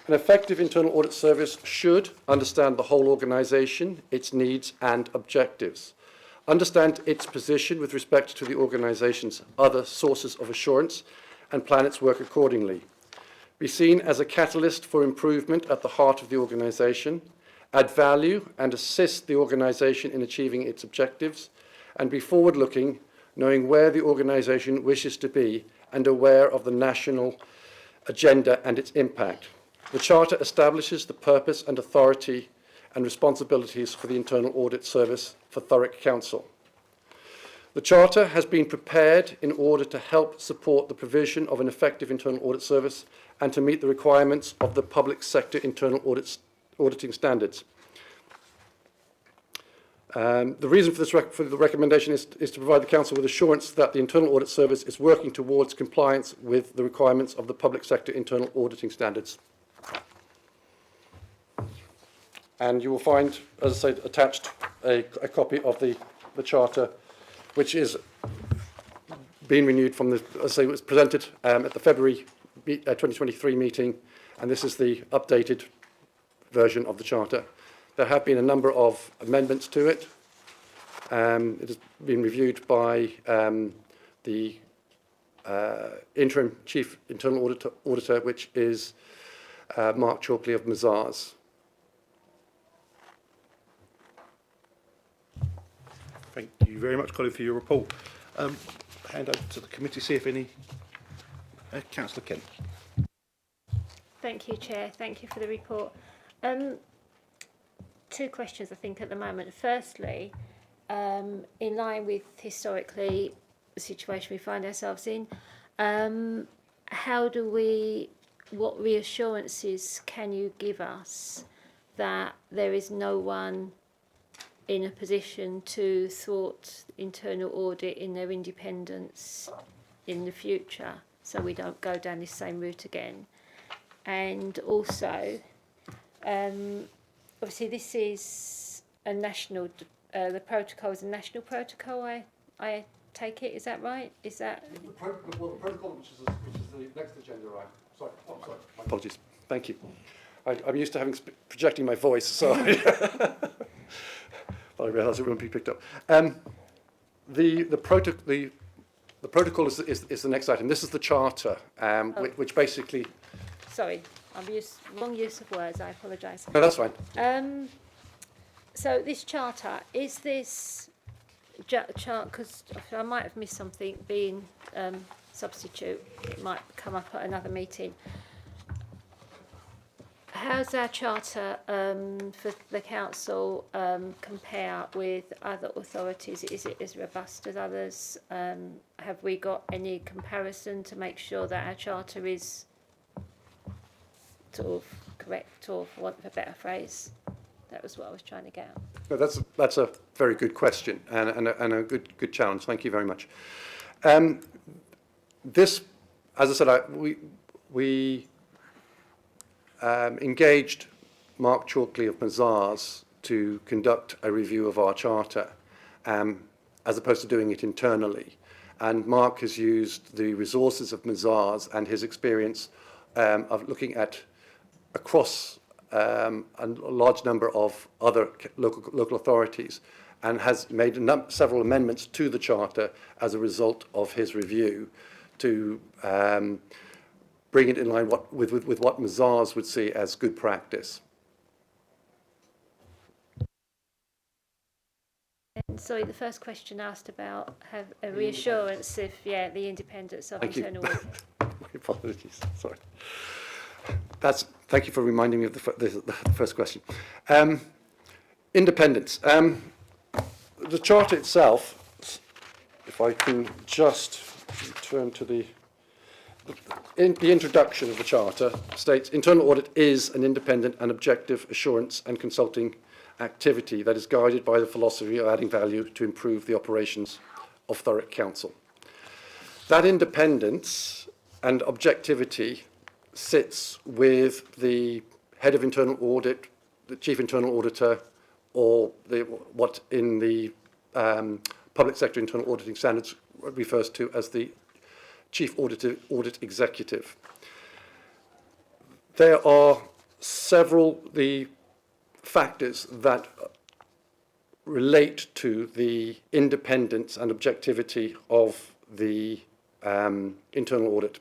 An effective internal audit service should understand the whole organisation, its needs and objectives. understand its position with respect to the organisation's other sources of assurance, and plan its work accordingly. Be seen as a catalyst for improvement at the heart of the organisation, add value and assist the organisation in achieving its objectives, and be forward-looking, knowing where the organisation wishes to be and aware of the national agenda and its impact. The Charter establishes the purpose and authority and responsibilities for the Internal Audit Service for Thurrock Council. The Charter has been prepared in order to help support the provision of an effective internal audit service and to meet the requirements of the public sector internal auditing standards. The reason for the recommendation is to provide the Council with assurance that the Internal Audit Service is working towards compliance with the requirements of the public sector internal auditing standards. And you will find, as I say, attached a copy of the Charter, which is being renewed from the, as I say, it was presented at the February 2023 meeting, and this is the updated version of the Charter. There have been a number of amendments to it. It has been reviewed by the interim Chief Internal Auditor, which is Mark Chalkley of Mazars. Thank you very much, Colin, for your report. Hand over to the committee, see if any... Councillor Kent. Thank you, Chair. Thank you for the report. Two questions, I think, at the moment. Firstly, in line with historically the situation we find ourselves in, what reassurances can you give us that there is no one in a position to thwart internal audit in their independence in the future, so we don't go down this same route again? And also, obviously this is a national, the protocol is a national protocol, I take it, is that right? Is that... The protocol, which is the next agenda, right? Sorry, my apologies. Thank you. I'm used to projecting my voice, so I realise it won't be picked up. The protocol is the next item. This is the Charter, which basically... Sorry, wrong use of words, I apologise. No, that's fine. So this Charter, is this chart, because I might have missed something, being substitute, it might come up at another meeting. How's our Charter for the Council compare with other authorities? Is it as robust as others? Have we got any comparison to make sure that our Charter is sort of correct, or for want of a better phrase? That was what I was trying to get at. No, that's a very good question and a good challenge. Thank you very much. This, as I said, we engaged Mark Chalkley of Mazars to conduct a review of our Charter, as opposed to doing it internally. And Mark has used the resources of Mazars and his experience of looking at across a large number of other local authorities, and has made several amendments to the Charter as a result of his review to bring it in line with what Mazars would see as good practice. And sorry, the first question asked about have a reassurance of the independence of internal audit. My apologies. Sorry. Thank you for reminding me of the first question. Independence. The Charter itself, if I can just turn to the introduction of the Charter, states internal audit is an independent and objective assurance and consulting activity that is guided by the philosophy of adding value to improve the operations of Thurrock Council. That independence and objectivity sits with the head of internal audit, the chief internal auditor, or what in the public sector internal auditing standards refers to as the chief audit executive. There are several factors that relate to the independence and objectivity of the internal audit.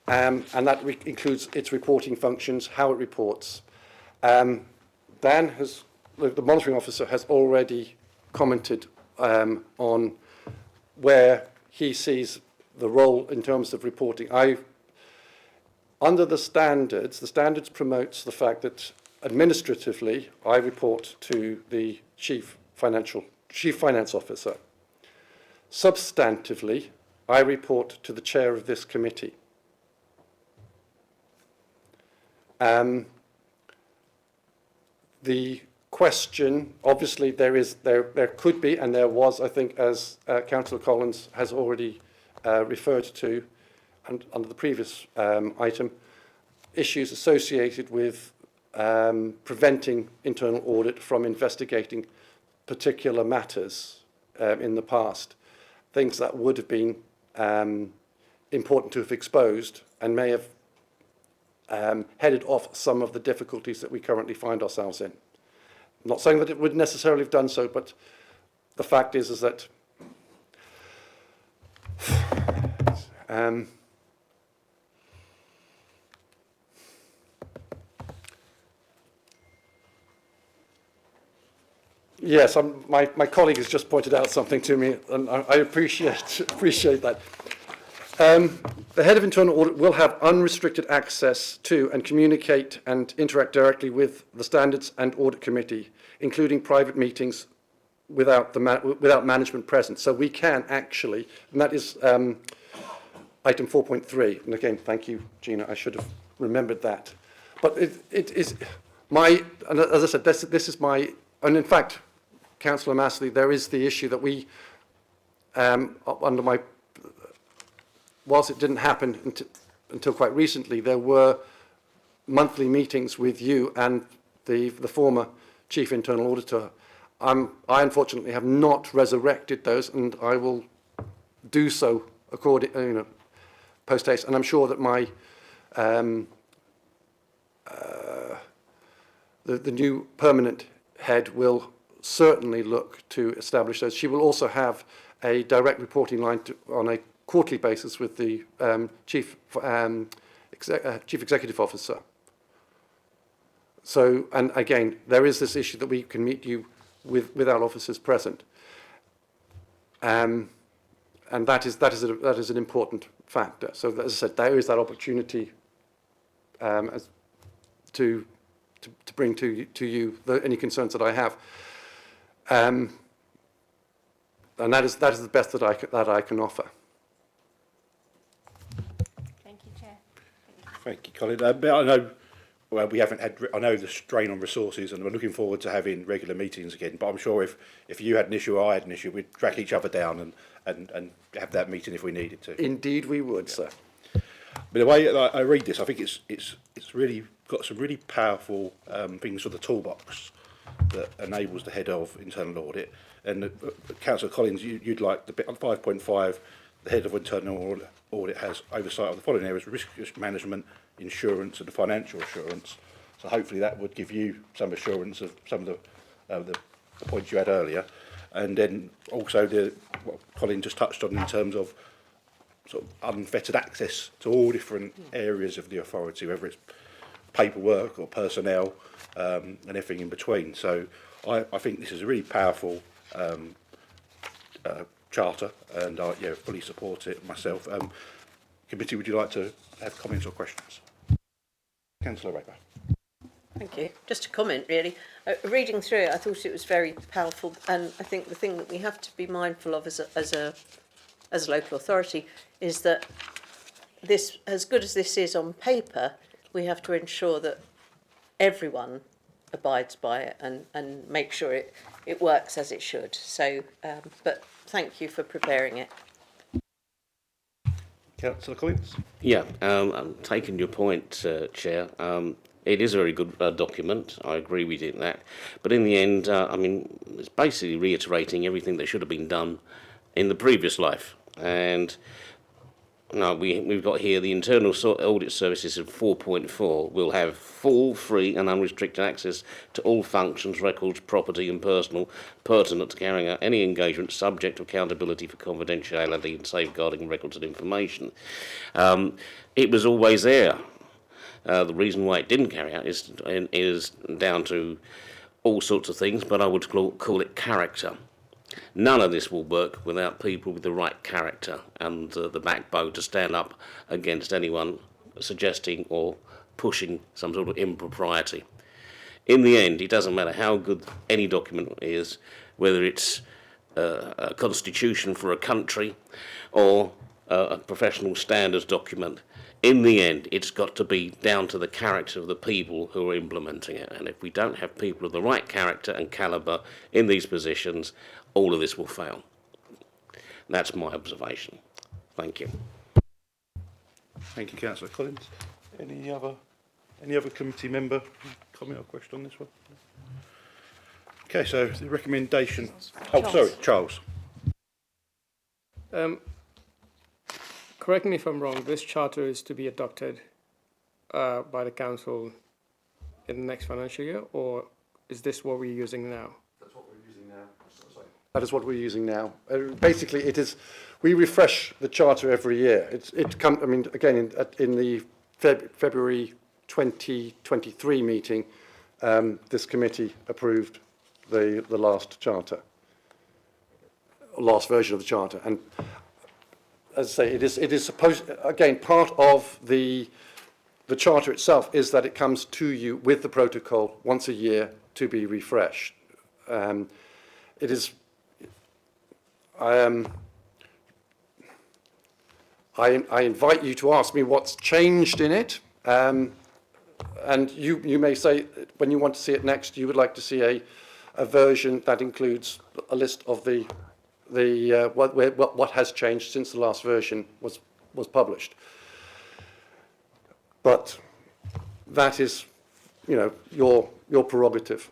And that includes its reporting functions, how it reports. Dan has, the monitoring officer has already commented on where he sees the role in terms of reporting. Under the standards promotes the fact that administratively I report to the chief finance officer. Substantively, I report to the chair of this committee. The question, obviously, there could be, and there was, I think, as Councillor Collins has already referred to, and under the previous item, issues associated with preventing internal audit from investigating particular matters in the past, things that would have been important to have exposed and may have headed off some of the difficulties that we currently find ourselves in. I'm not saying that it would necessarily have done so, but the fact is that yes, my colleague has just pointed out something to me, and I appreciate that. The head of internal audit will have unrestricted access to and communicate and interact directly with the Standards and Audit Committee, including private meetings without management present. So we can actually, and that is item 4.3. And again, thank you, Gina. I should have remembered that. But it is my, and as I said, this is my, and in fact, Councillor Massley, there is the issue that we, under my, whilst it didn't happen until quite recently, there were monthly meetings with you and the former Chief Internal Auditor. I unfortunately have not resurrected those, and I will do so according, post haste. And I'm sure that my the new permanent head will certainly look to establish those. She will also have a direct reporting line on a quarterly basis with the Chief Executive Officer. So, and again, there is this issue that we can meet you with our officers present, and that is an important factor. So, as I said, there is that opportunity to bring to you any concerns that I have. And that is the best that I can offer. Thank you, Chair. Thank you, Colin. But I know, well, we haven't had. I know the strain on resources, and we're looking forward to having regular meetings again. But I'm sure if you had an issue or I had an issue, we'd track each other down and have that meeting if we needed to. Indeed, we would, sir. But the way I read this, I think it's really got some really powerful things for the toolbox that enables the head of internal audit. And Councillor Collins, you'd like the bit on 5.5. The head of internal audit has oversight of the following areas: risk management, insurance, and financial assurance. So hopefully that would give you some assurance of some of the points you had earlier. And then also what Colin just touched on in terms of sort of unfettered access to all different areas of the authority, whether it's paperwork or personnel, and everything in between. So I think this is a really powerful charter, and I fully support it myself. Committee, would you like to have comments or questions? Councillor Raper. Thank you. Just a comment, really. Reading through it, I thought it was very powerful, and I think the thing that we have to be mindful of as a local authority is that this, as good as this is on paper, we have to ensure that everyone abides by it and make sure it works as it should. So, but thank you for preparing it. Councillor Collins. Yeah, I'm taking your point, Chair. It is a very good document. I agree with you in that. But in the end, I mean, it's basically reiterating everything that should have been done in the previous life. And No, we've got here the internal audit services in 4.4 will have full, free and unrestricted access to all functions, records, property and personal pertinent to carrying out any engagement subject to accountability for confidentiality and safeguarding records and information. It was always there. The reason why it didn't carry out is down to all sorts of things, but I would call it character. None of this will work without people with the right character and the backbone to stand up against anyone suggesting or pushing some sort of impropriety. In the end, it doesn't matter how good any document is, whether it's a constitution for a country or a professional standards document. In the end, it's got to be down to the character of the people who are implementing it. And if we don't have people of the right character and calibre in these positions, all of this will fail. That's my observation. Thank you. Thank you, Councillor Collins. Any other committee member comment or question on this one? Okay, so the recommendation. Oh, sorry, Charles. Correct me if I'm wrong, this charter is to be adopted by the council in the next financial year, or is this what we're using now? That's what we're using now. Sorry. That is what we're using now. Basically, it is. We refresh the charter every year. I mean, again, in the February 2023 meeting, this committee approved the last charter, last version of the charter, and as I say, it is supposed, again, part of the charter itself is that it comes to you with the protocol once a year to be refreshed. It is. I invite you to ask me what's changed in it, and you may say when you want to see it next, you would like to see a version that includes a list of what has changed since the last version was published. But that is, your prerogative.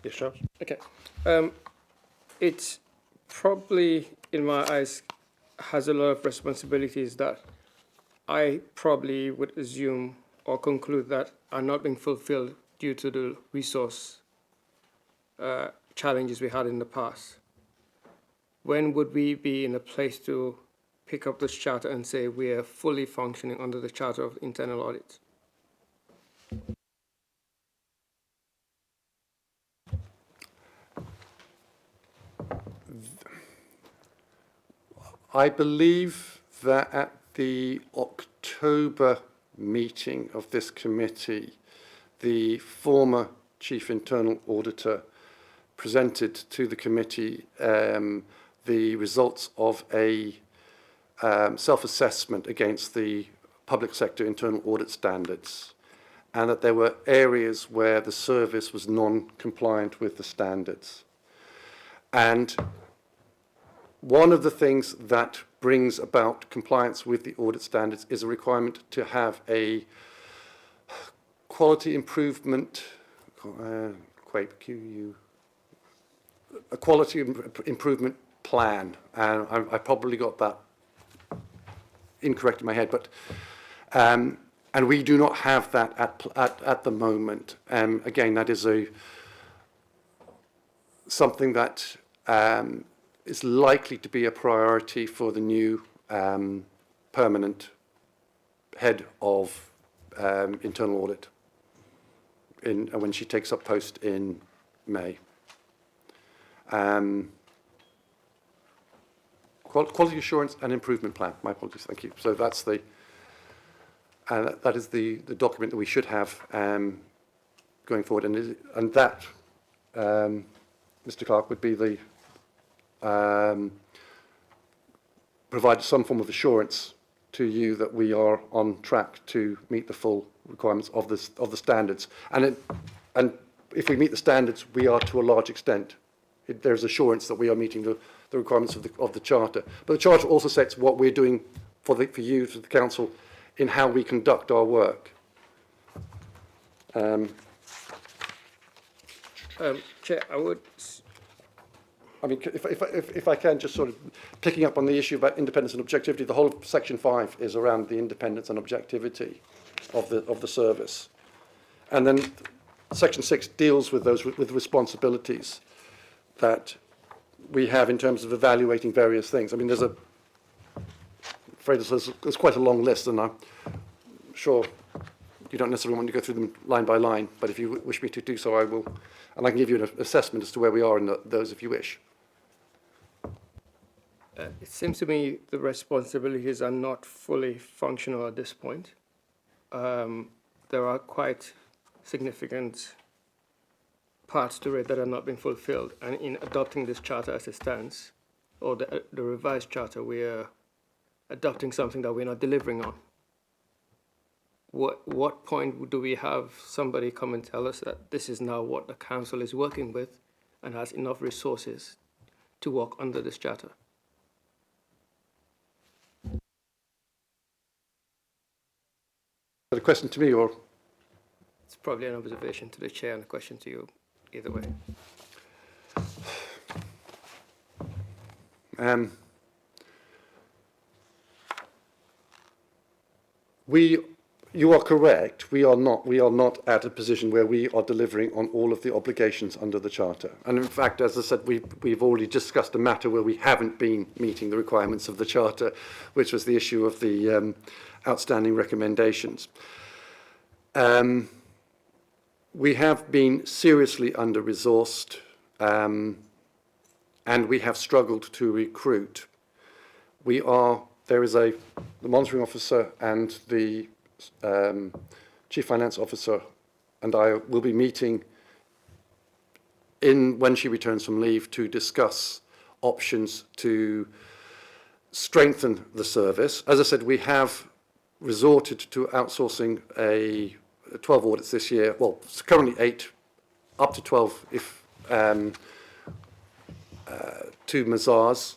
Yes, Charles. Okay. It's probably, in my eyes, has a lot of responsibilities that I probably would assume or conclude that are not being fulfilled due to the resource challenges we had in the past. When would we be in a place to pick up this charter and say we are fully functioning under the Charter of Internal Audit? I believe that at the October meeting of this committee, the former Chief Internal Auditor presented to the committee the results of a self-assessment against the public sector internal audit standards, and that there were areas where the service was non-compliant with the standards. And one of the things that brings about compliance with the audit standards is a requirement to have a quality improvement, a quality improvement plan. And I probably got that incorrect in my head, but and we do not have that at the moment. Again, that is something that is likely to be a priority for the new permanent head of internal audit when she takes up post in May. Quality assurance and improvement plan. My apologies. Thank you. So that's that is the document that we should have going forward, and that, Mr. Clark, would be the provide some form of assurance to you that we are on track to meet the full requirements of the standards. And if we meet the standards, we are to a large extent. There's assurance that we are meeting the requirements of the charter. But the charter also sets what we're doing for you, for the council, in how we conduct our work. Chair, I would I mean, if I can just sort of picking up on the issue about independence and objectivity, the whole of Section 5 is around the independence and objectivity of the service. And then Section 6 deals with those with responsibilities that we have in terms of evaluating various things. I mean, there's quite a long list, and I'm sure you don't necessarily want to go through them line by line, but if you wish me to do so, I will, and I can give you an assessment as to where we are in those if you wish. It seems to me the responsibilities are not fully functional at this point. There are quite significant parts to it that are not being fulfilled, and in adopting this charter as it stands, or the revised charter, we are adopting something that we're not delivering on. What point do we have somebody come and tell us that this is now what the council is working with and has enough resources to work under this charter? Is that a question to me, or? It's probably an observation to the chair and a question to you, either way. You are correct. We are not at a position where we are delivering on all of the obligations under the Charter. And in fact, as I said, we've already discussed a matter where we haven't been meeting the requirements of the Charter, which was the issue of the outstanding recommendations. We have been seriously under-resourced, and we have struggled to recruit. There is the monitoring officer and the chief finance officer and I will be meeting when she returns from leave to discuss options to strengthen the service. As I said, we have resorted to outsourcing 12 audits this year. Well, it's currently 8, up to 12 if to Mazars,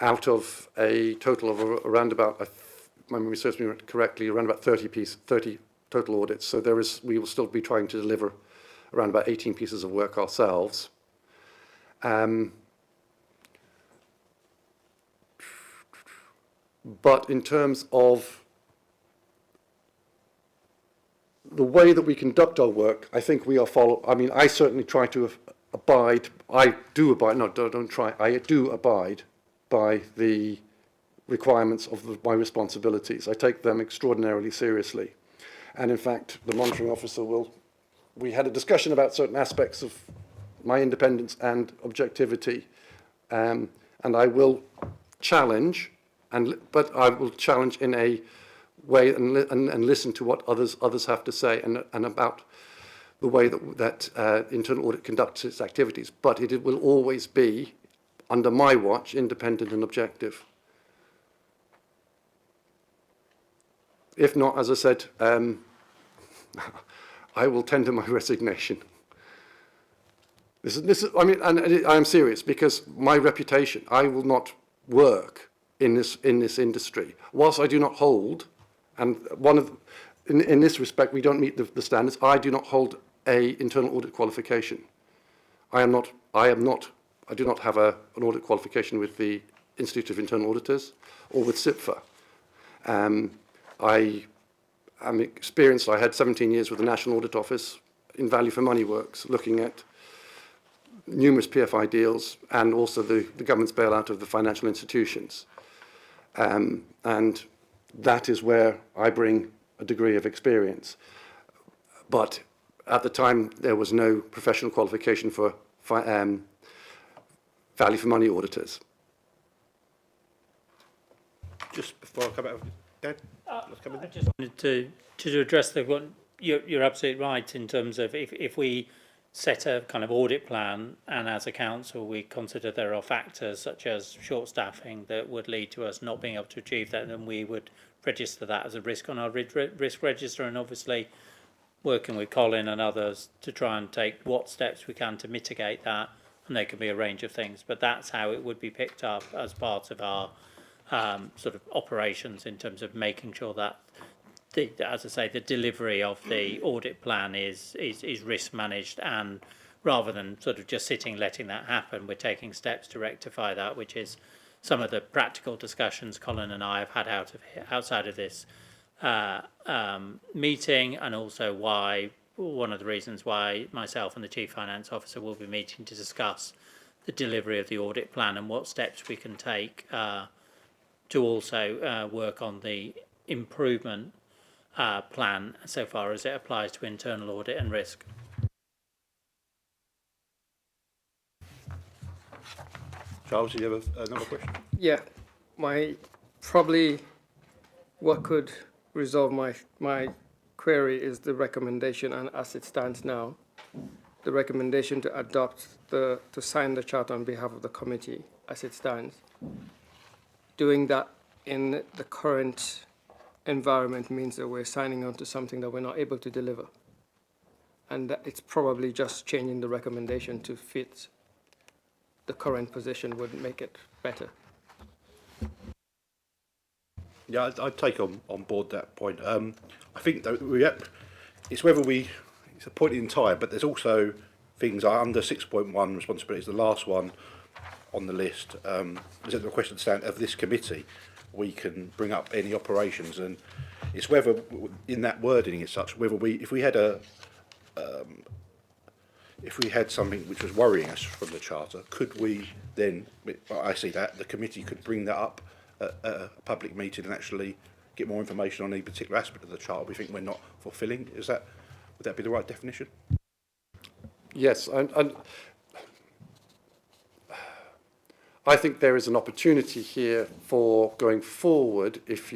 out of a total of around about, if my memory serves me correctly, around about 30 total audits. So we will still be trying to deliver around about 18 pieces of work ourselves. But in terms of the way that we conduct our work, I think we are I certainly try to abide by the requirements of my responsibilities. I take them extraordinarily seriously. And in fact, the monitoring officer we had a discussion about certain aspects of my independence and objectivity. And I will challenge, but I will challenge in a way and listen to what others have to say and about the way that internal audit conducts its activities. But it will always be, under my watch, independent and objective. If not, as I said, I will tender my resignation. I am serious, because my reputation, I will not work in this industry. Whilst I do not hold, and in this respect, we don't meet the standards, I do not hold a internal audit qualification. I do not have an audit qualification with the Institute of Internal Auditors or with SIPFA. I am experienced. I had 17 years with the National Audit Office in value for money works, looking at numerous PFI deals and also the government's bailout of the financial institutions. And that is where I bring a degree of experience. But at the time, there was no professional qualification for value for money auditors. Just before I come out, Dad, let's come in. I just wanted to address the one. You're absolutely right in terms of if we set a kind of audit plan and as a council we consider there are factors such as short staffing that would lead to us not being able to achieve that, then we would register that as a risk on our risk register, and obviously working with Colin and others to try and take what steps we can to mitigate that, and there can be a range of things, but that's how it would be picked up as part of our sort of operations in terms of making sure that as I say, the delivery of the audit plan is risk managed and rather than sort of just sitting letting that happen, we're taking steps to rectify that, which is some of the practical discussions Colin and I have had outside of this meeting, and also why one of the reasons why myself and the Chief Finance Officer will be meeting to discuss the delivery of the audit plan and what steps we can take to also work on the improvement plan so far as it applies to internal audit and risk. Charles, do you have another question? Yeah, probably what could resolve my query is the recommendation, and as it stands now, the recommendation to to sign the charter on behalf of the committee as it stands. Doing that in the current environment means that we're signing on to something that we're not able to deliver. And that it's probably just changing the recommendation to fit the current position would make it better. Yeah, I'd take on board that point. I think that it's a point in time, but there's also things under 6.1 responsibilities, the last one on the list, is at the request of the stand of this committee, we can bring up any operations, and it's whether in that wording as such, whether if we had something which was worrying us from the charter, could we then, I see that, the committee could bring that up at a public meeting and actually get more information on any particular aspect of the charter we think we're not fulfilling. Would that be the right definition? Yes, and I think there is an opportunity here for going forward if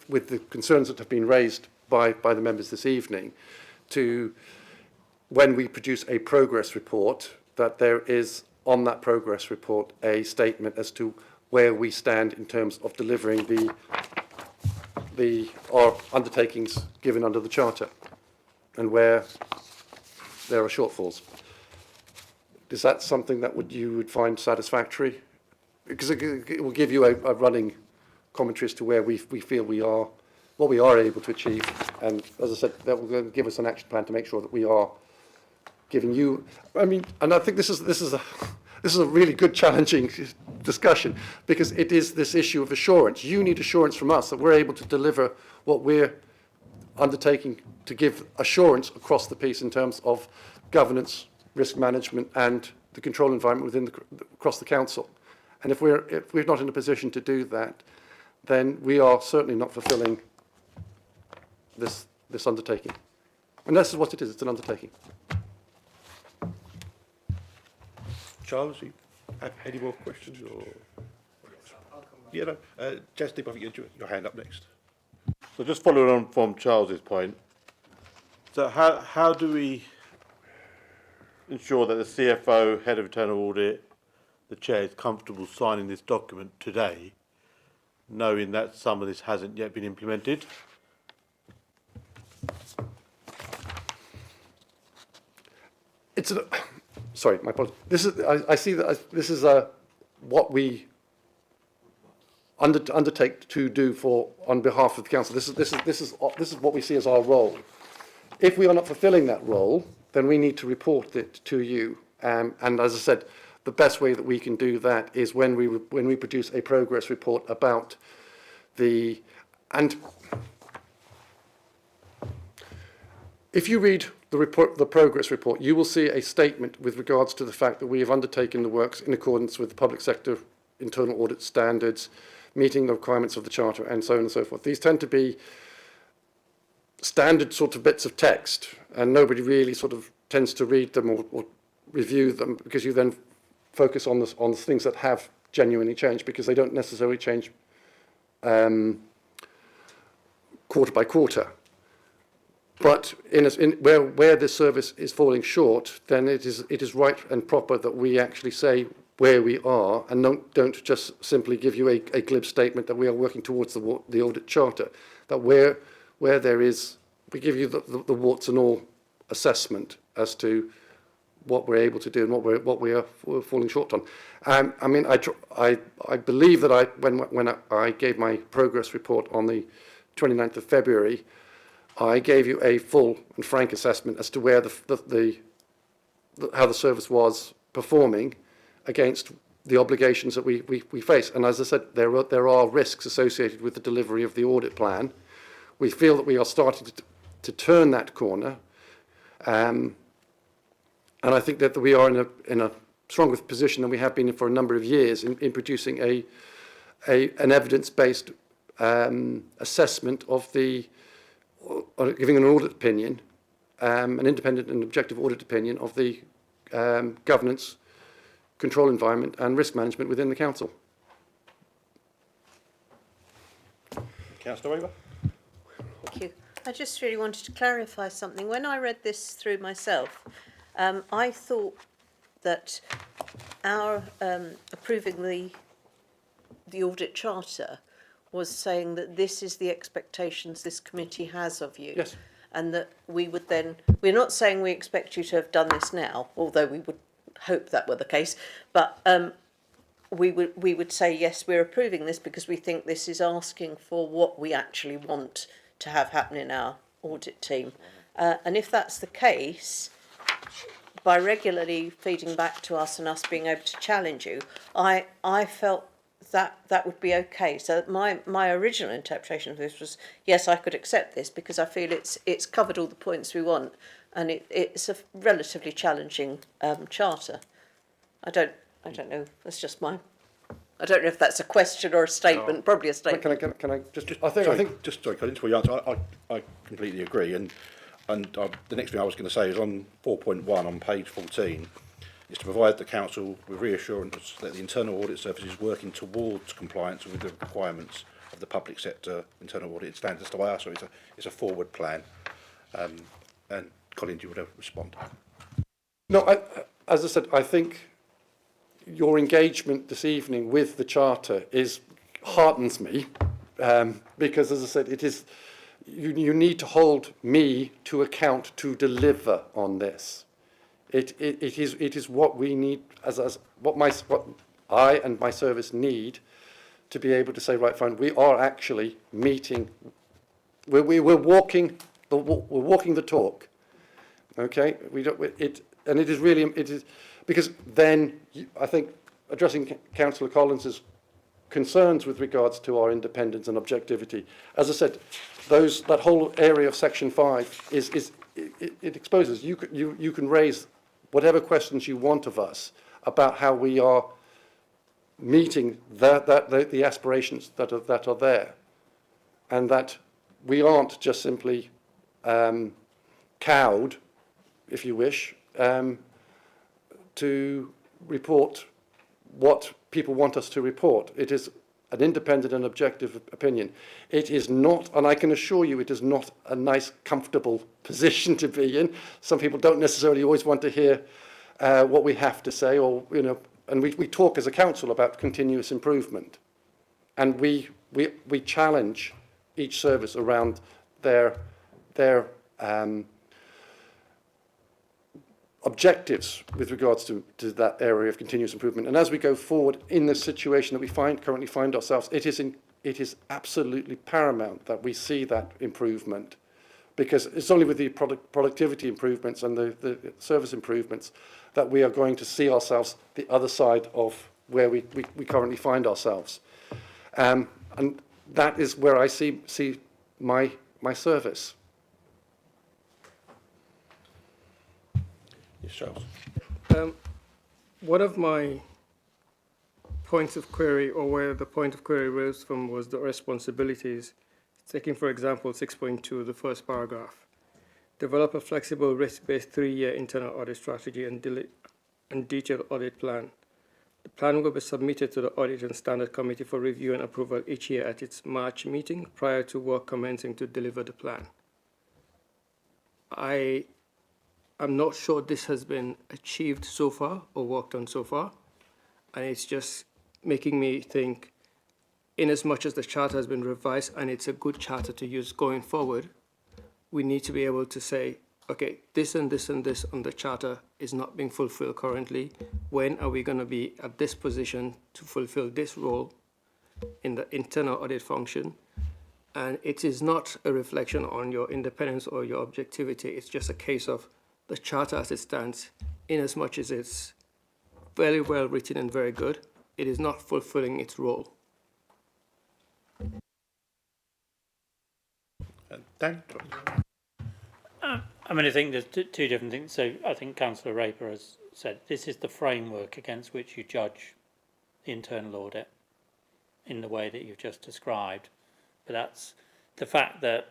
with the concerns that have been raised by the members this evening, to when we produce a progress report, that there is on that progress report a statement as to where we stand in terms of delivering our undertakings given under the Charter, and where there are shortfalls. Is that something that you would find satisfactory? Because it will give you a running commentary as to where we feel we are, what we are able to achieve, and as I said, that will give us an action plan to make sure that we are giving you. I mean, and I think this is a really good, challenging discussion, because it is this issue of assurance. You need assurance from us that we're able to deliver what we're undertaking to give assurance across the piece in terms of governance, risk management, and the control environment across the council. And if we're not in a position to do that, then we are certainly not fulfilling this undertaking. And this is what it is. It's an undertaking. Charles, you have any more questions? Or yeah, no. Jasdeep, I think your hand up next. So just following on from Charles's point, so how do we ensure that the CFO, Head of Internal Audit, the Chair is comfortable signing this document today, knowing that some of this hasn't yet been implemented? Sorry, my apologies. I see that this is what we undertake to do on behalf of the council. This is what we see as our role. If we are not fulfilling that role, then we need to report it to you. And as I said, the best way that we can do that is when we produce a progress report about if you read the progress report, you will see a statement with regards to the fact that we have undertaken the works in accordance with the public sector internal audit standards, meeting the requirements of the Charter, and so on and so forth. These tend to be standard sort of bits of text, and nobody really sort of tends to read them or review them, because you then focus on the things that have genuinely changed, because they don't necessarily change quarter by quarter. But where this service is falling short, then it is right and proper that we actually say where we are, and don't just simply give you a glib statement that we are working towards the audit charter. That where there is, we give you the warts and all assessment as to what we're able to do and what we're falling short on. I mean, I believe that when I gave my progress report on the 29th of February, I gave you a full and frank assessment as to where the how the service was performing against the obligations that we face. And as I said, there are risks associated with the delivery of the audit plan. We feel that we are starting to turn that corner. And I think that we are in a stronger position than we have been in for a number of years in producing an evidence-based assessment of giving an audit opinion, an independent and objective audit opinion of the governance, control environment and risk management within the council. Councillor Weaver? Thank you. I just really wanted to clarify something. When I read this through myself, I thought that our approving the audit charter was saying that this is the expectations this committee has of you. Yes. And that we would then, we're not saying we expect you to have done this now, although we would hope that were the case, but we would say, yes, we're approving this because we think this is asking for what we actually want to have happen in our audit team. And if that's the case, by regularly feeding back to us and us being able to challenge you, I felt that would be okay. So my original interpretation of this was, yes, I could accept this because I feel it's covered all the points we want, and it's a relatively challenging charter. I don't know. That's just my. I don't know if that's a question or a statement. No. Probably a statement. Can I just? Sorry, Colin, before you answer, I completely agree. And the next thing I was going to say is on 4.1 on page 14, is to provide the council with reassurance that the internal audit service is working towards compliance with the requirements of the public sector internal audit standards to IR. So it's a forward plan. And Colin, do you want to respond? No, as I said, I think your engagement this evening with the charter heartens me, because, as I said, it is you need to hold me to account to deliver on this. It is what we need what I and my service need to be able to say, right, fine, we are actually meeting. We're walking the talk. Okay, and it is because then I think addressing Councillor Collins's concerns with regards to our independence and objectivity. As I said, that whole area of Section 5 it exposes you can raise whatever questions you want of us about how we are meeting the aspirations that are there, and that we aren't just simply cowed, if you wish, to report what people want us to report. It is an independent and objective opinion. It is not, and I can assure you, it is not a nice, comfortable position to be in. Some people don't necessarily always want to hear what we have to say, or and we talk as a council about continuous improvement, and we challenge each service around their objectives with regards to that area of continuous improvement. And as we go forward in the situation that we currently find ourselves, it is absolutely paramount that we see that improvement, because it's only with the productivity improvements and the service improvements that we are going to see ourselves the other side of where we currently find ourselves. And that is where I see my service. Yes, Charles. One of my points of query, or where the point of query rose from, was the responsibilities. Taking, for example, 6.2, the first paragraph. Develop a flexible, risk-based 3-year internal audit strategy and detailed audit plan. The plan will be submitted to the Audit and Standard Committee for review and approval each year at its March meeting prior to work commencing to deliver the plan. I'm not sure this has been achieved so far or worked on so far, and it's just making me think, in as much as the charter has been revised and it's a good charter to use going forward, we need to be able to say, okay, this and this and this on the charter is not being fulfilled currently. When are we going to be at this position to fulfill this role in the internal audit function? And it is not a reflection on your independence or your objectivity. It's just a case of the charter as it stands in as much as it's very well written and very good, it is not fulfilling its role. Dan? I mean, I think there's two different things. So I think Councillor Raper has said this is the framework against which you judge the internal audit in the way that you've just described. But that's the fact that,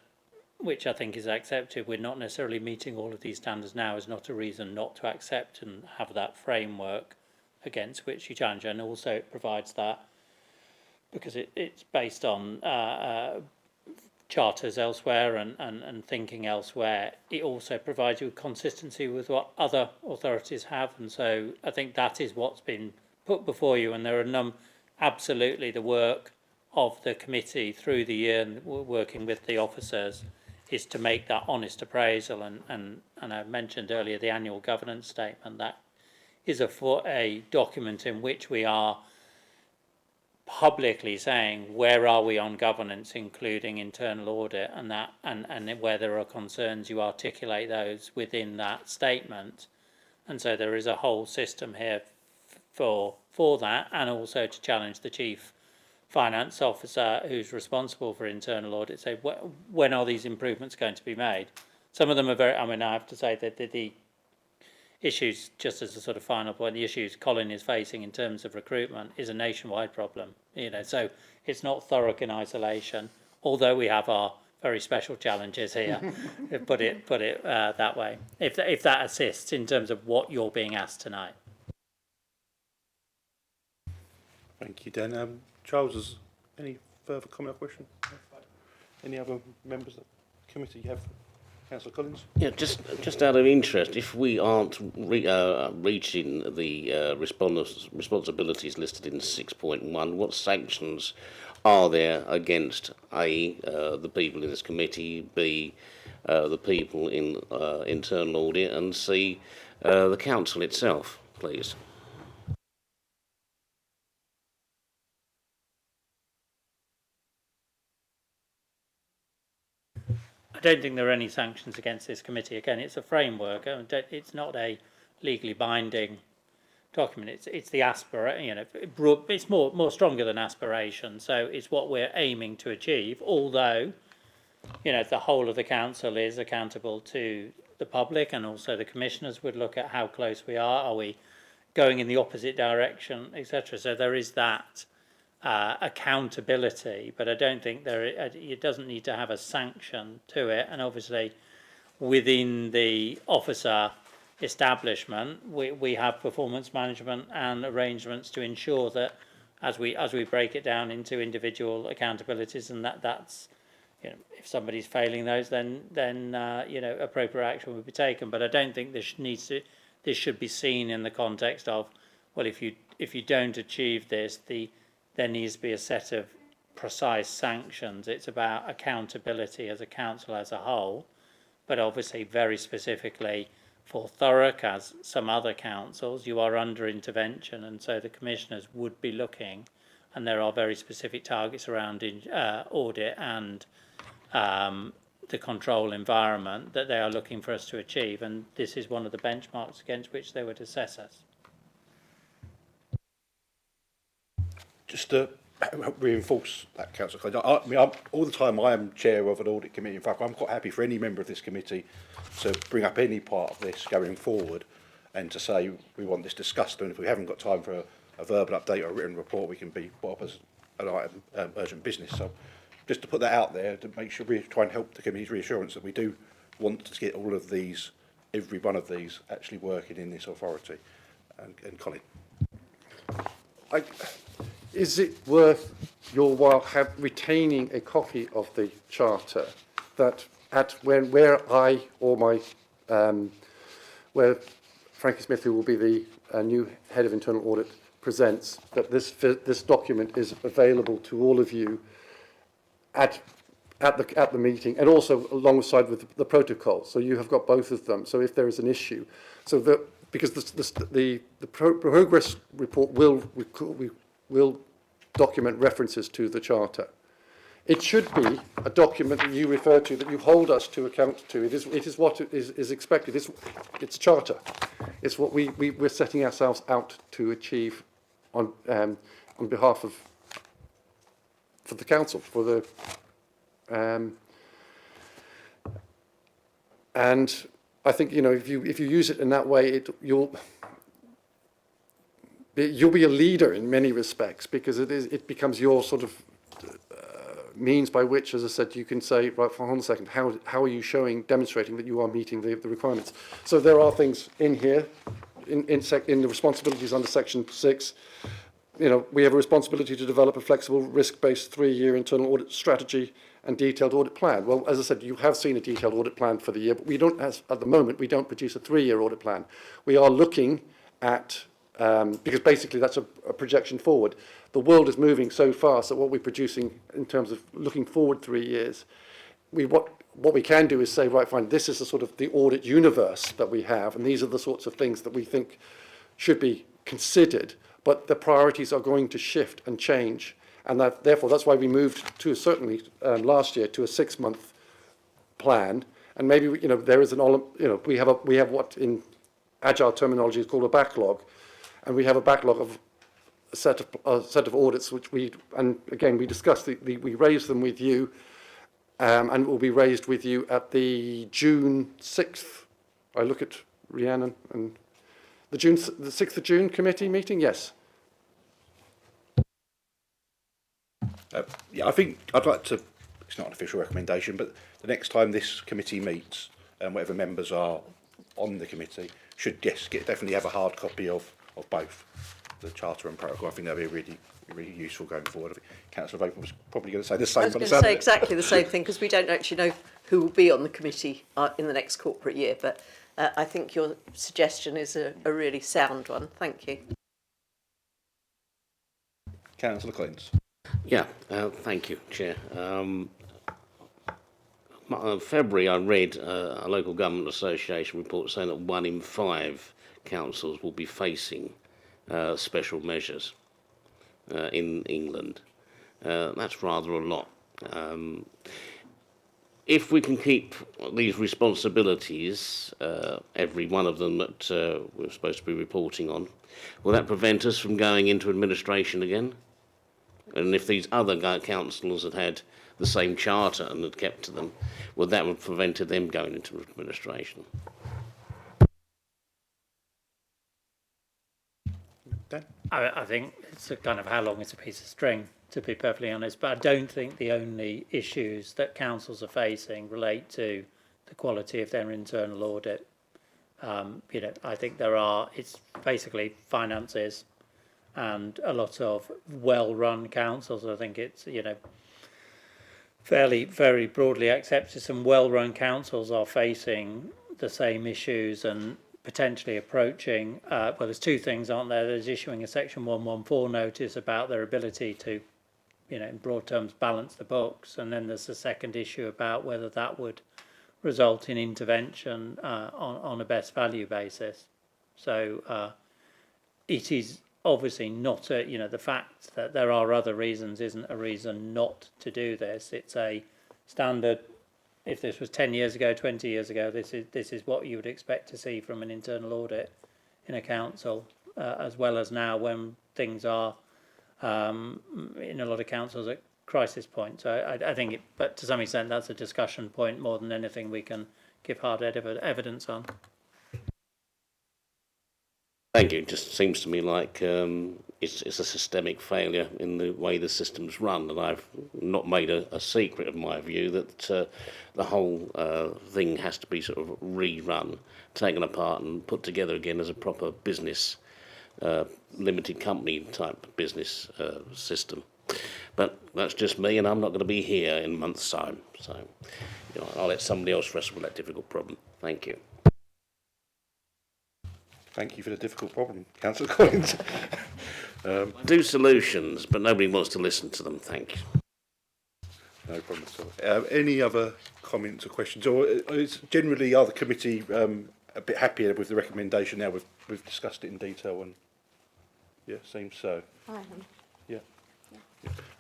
which I think is accepted, we're not necessarily meeting all of these standards now is not a reason not to accept and have that framework against which you challenge. And also it provides that, because it's based on charters elsewhere and thinking elsewhere, it also provides you with consistency with what other authorities have. And so I think that is what's been put before you, and there are absolutely the work of the committee through the year and working with the officers is to make that honest appraisal. And I mentioned earlier the annual governance statement. That is a document in which we are publicly saying where are we on governance, including internal audit, and that and where there are concerns, you articulate those within that statement. And so there is a whole system here for that, and also to challenge the chief finance officer who's responsible for internal audit, say when are these improvements going to be made. Some of them are very, I mean, I have to say that the issues, just as a sort of final point, the issues Colin is facing in terms of recruitment is a nationwide problem, so it's not Thurrock in isolation, although we have our very special challenges here. put it that way, if that assists in terms of what you're being asked tonight. Thank you, Dan. Charles, is any further comment or question? Any other members of the committee you have? Councillor Collins? Yeah, just out of interest, if we aren't reaching the responsibilities listed in 6.1, what sanctions are there against A, the people in this committee, B, the people in internal audit, and C, the council itself, please? I don't think there are any sanctions against this committee. Again, it's a framework. It's not a legally binding document. It's the it's more stronger than aspiration. So it's what we're aiming to achieve. Although, the whole of the council is accountable to the public, and also the commissioners would look at how close we are. Are we going in the opposite direction, etc. So there is that accountability, but I don't think it doesn't need to have a sanction to it. And obviously within the officer establishment we have performance management and arrangements to ensure that as we break it down into individual accountabilities, and that's if somebody's failing those, then appropriate action will be taken. But I don't think this should be seen in the context of, well, if you don't achieve this, there needs to be a set of precise sanctions. It's about accountability as a council as a whole, but obviously very specifically for Thurrock, as some other councils, you are under intervention, and so the commissioners would be looking, and there are very specific targets around audit and the control environment that they are looking for us to achieve, and this is one of the benchmarks against which they would assess us. Just to reinforce that, Councillor, I mean, all the time I am chair of an audit committee. In fact, I'm quite happy for any member of this committee to bring up any part of this going forward and to say we want this discussed, and if we haven't got time for a verbal update or a written report, we can be put up as an item urgent business. So just to put that out there, to make sure we try and help the committee's reassurance that we do want to get all of these, every one of these, actually working in this authority. And Colin. Is it worth your while retaining a copy of the charter that where I or my where Frankie Smith, who will be the new head of internal audit, presents, that this document is available to all of you at the meeting, and also alongside with the protocol, so you have got both of them. So if there is an issue, because the progress report will document references to the charter. It should be a document that you refer to, that you hold us to account to. It is what is expected. It's charter. It's what we're setting ourselves out to achieve on behalf of, for the council, for the and I think, you know, if you use it in that way, you'll be a leader in many respects, because it becomes your sort of means by which, as I said, you can say, right, hold on a second, how are you demonstrating that you are meeting the requirements? So there are things in here, in the responsibilities under Section 6. You know, we have a responsibility to develop a flexible, risk-based 3-year internal audit strategy and detailed audit plan. Well, as I said, you have seen a detailed audit plan for the year, but we don't, at the moment, we don't produce a 3-year audit plan. We are looking at, because basically that's a projection forward. The world is moving so fast that what we're producing in terms of looking forward 3 years, what we can do is say, right, fine, this is the sort of the audit universe that we have, and these are the sorts of things that we think should be considered, but the priorities are going to shift and change. And therefore, that's why we moved to, certainly last year, to a 6-month plan. And maybe, you know, there is we have what in agile terminology is called a backlog. And we have a backlog of a set of audits, which we discussed, we raised them with you, and will be raised with you at the June 6th. I look at Rhiannon and the 6th of June committee meeting, yes. Yeah, I think I'd like to, it's not an official recommendation, but the next time this committee meets, whatever members are on the committee, should definitely have a hard copy of both the charter and protocol. I think that'd be really useful going forward. I think Councillor Vaughan was probably going to say the same. I was going to say exactly the same thing, because we don't actually know who will be on the committee in the next corporate year, but I think your suggestion is a really sound one. Thank you. Councillor Collins. Yeah, thank you, Chair. February, I read a local government association report saying that 1 in 5 councils will be facing special measures in England. That's rather a lot. If we can keep these responsibilities, every one of them that we're supposed to be reporting on, will that prevent us from going into administration again? And if these other councillors had had the same charter and had kept to them, would that have prevented them going into administration? Dan? I think it's a kind of how long is a piece of string, to be perfectly honest, but I don't think the only issues that councils are facing relate to the quality of their internal audit. You know, I think it's basically finances and a lot of well-run councils. I think it's, you know, very broadly accepted. Some well-run councils are facing the same issues and potentially approaching, well, there's 2 things, aren't there? There's issuing a Section 114 notice about their ability to, you know, in broad terms, balance the books. And then there's the second issue about whether that would result in intervention on a best value basis. So it is obviously not you know, the fact that there are other reasons isn't a reason not to do this. It's a standard. If this was 10 years ago, 20 years ago, this is what you would expect to see from an internal audit in a council, as well as now when things are in a lot of councils at crisis point. So I think, but to some extent, that's a discussion point more than anything we can give hard evidence on. Thank you. It just seems to me like it's a systemic failure in the way the system's run, and I've not made a secret of my view that the whole thing has to be sort of rerun, taken apart and put together again as a proper business, limited company type business system. But that's just me, and I'm not going to be here in a month's time, so you know, I'll let somebody else wrestle with that difficult problem. Thank you. Thank you for the difficult problem, Councillor Collins. Do solutions, but nobody wants to listen to them. Thank you. No problem at all. Any other comments or questions? Or is generally, are the committee a bit happier with the recommendation now? We've discussed it in detail, and yeah, seems so. I am. Yeah.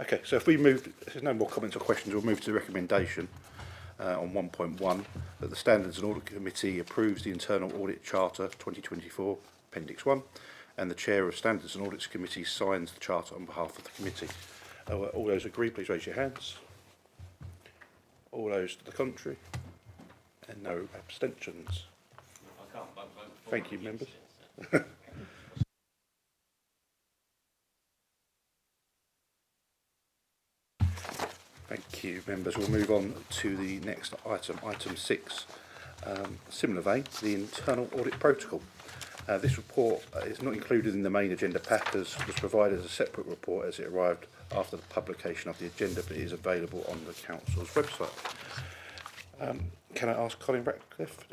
Okay. Okay, so if there's no more comments or questions, we'll move to the recommendation on 1.1 that the Standards and Audit Committee approves the Internal Audit Charter 2024, Appendix 1, and the Chair of Standards and Audits Committee signs the Charter on behalf of the committee. All those agree, please raise your hands. All those to the contrary, and no abstentions. Thank you, members. Thank you, members. We'll move on to the next item, item 6. Similar vein, the Internal Audit Protocol. This report is not included in the main agenda pack as was provided as a separate report as it arrived after the publication of the agenda, but it is available on the Council's website. Can I ask Colin Ratcliffe,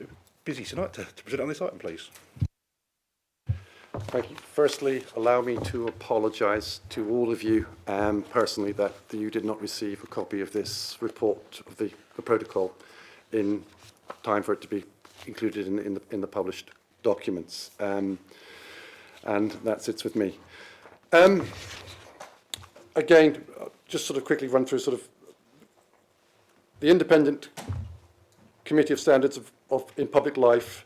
busy tonight, to present on this item, please? Thank you. Firstly, allow me to apologise to all of you personally that you did not receive a copy of this report of the protocol in time for it to be included in the published documents, and that sits with me. Again, just sort of quickly run through sort of the Independent Committee of Standards in Public Life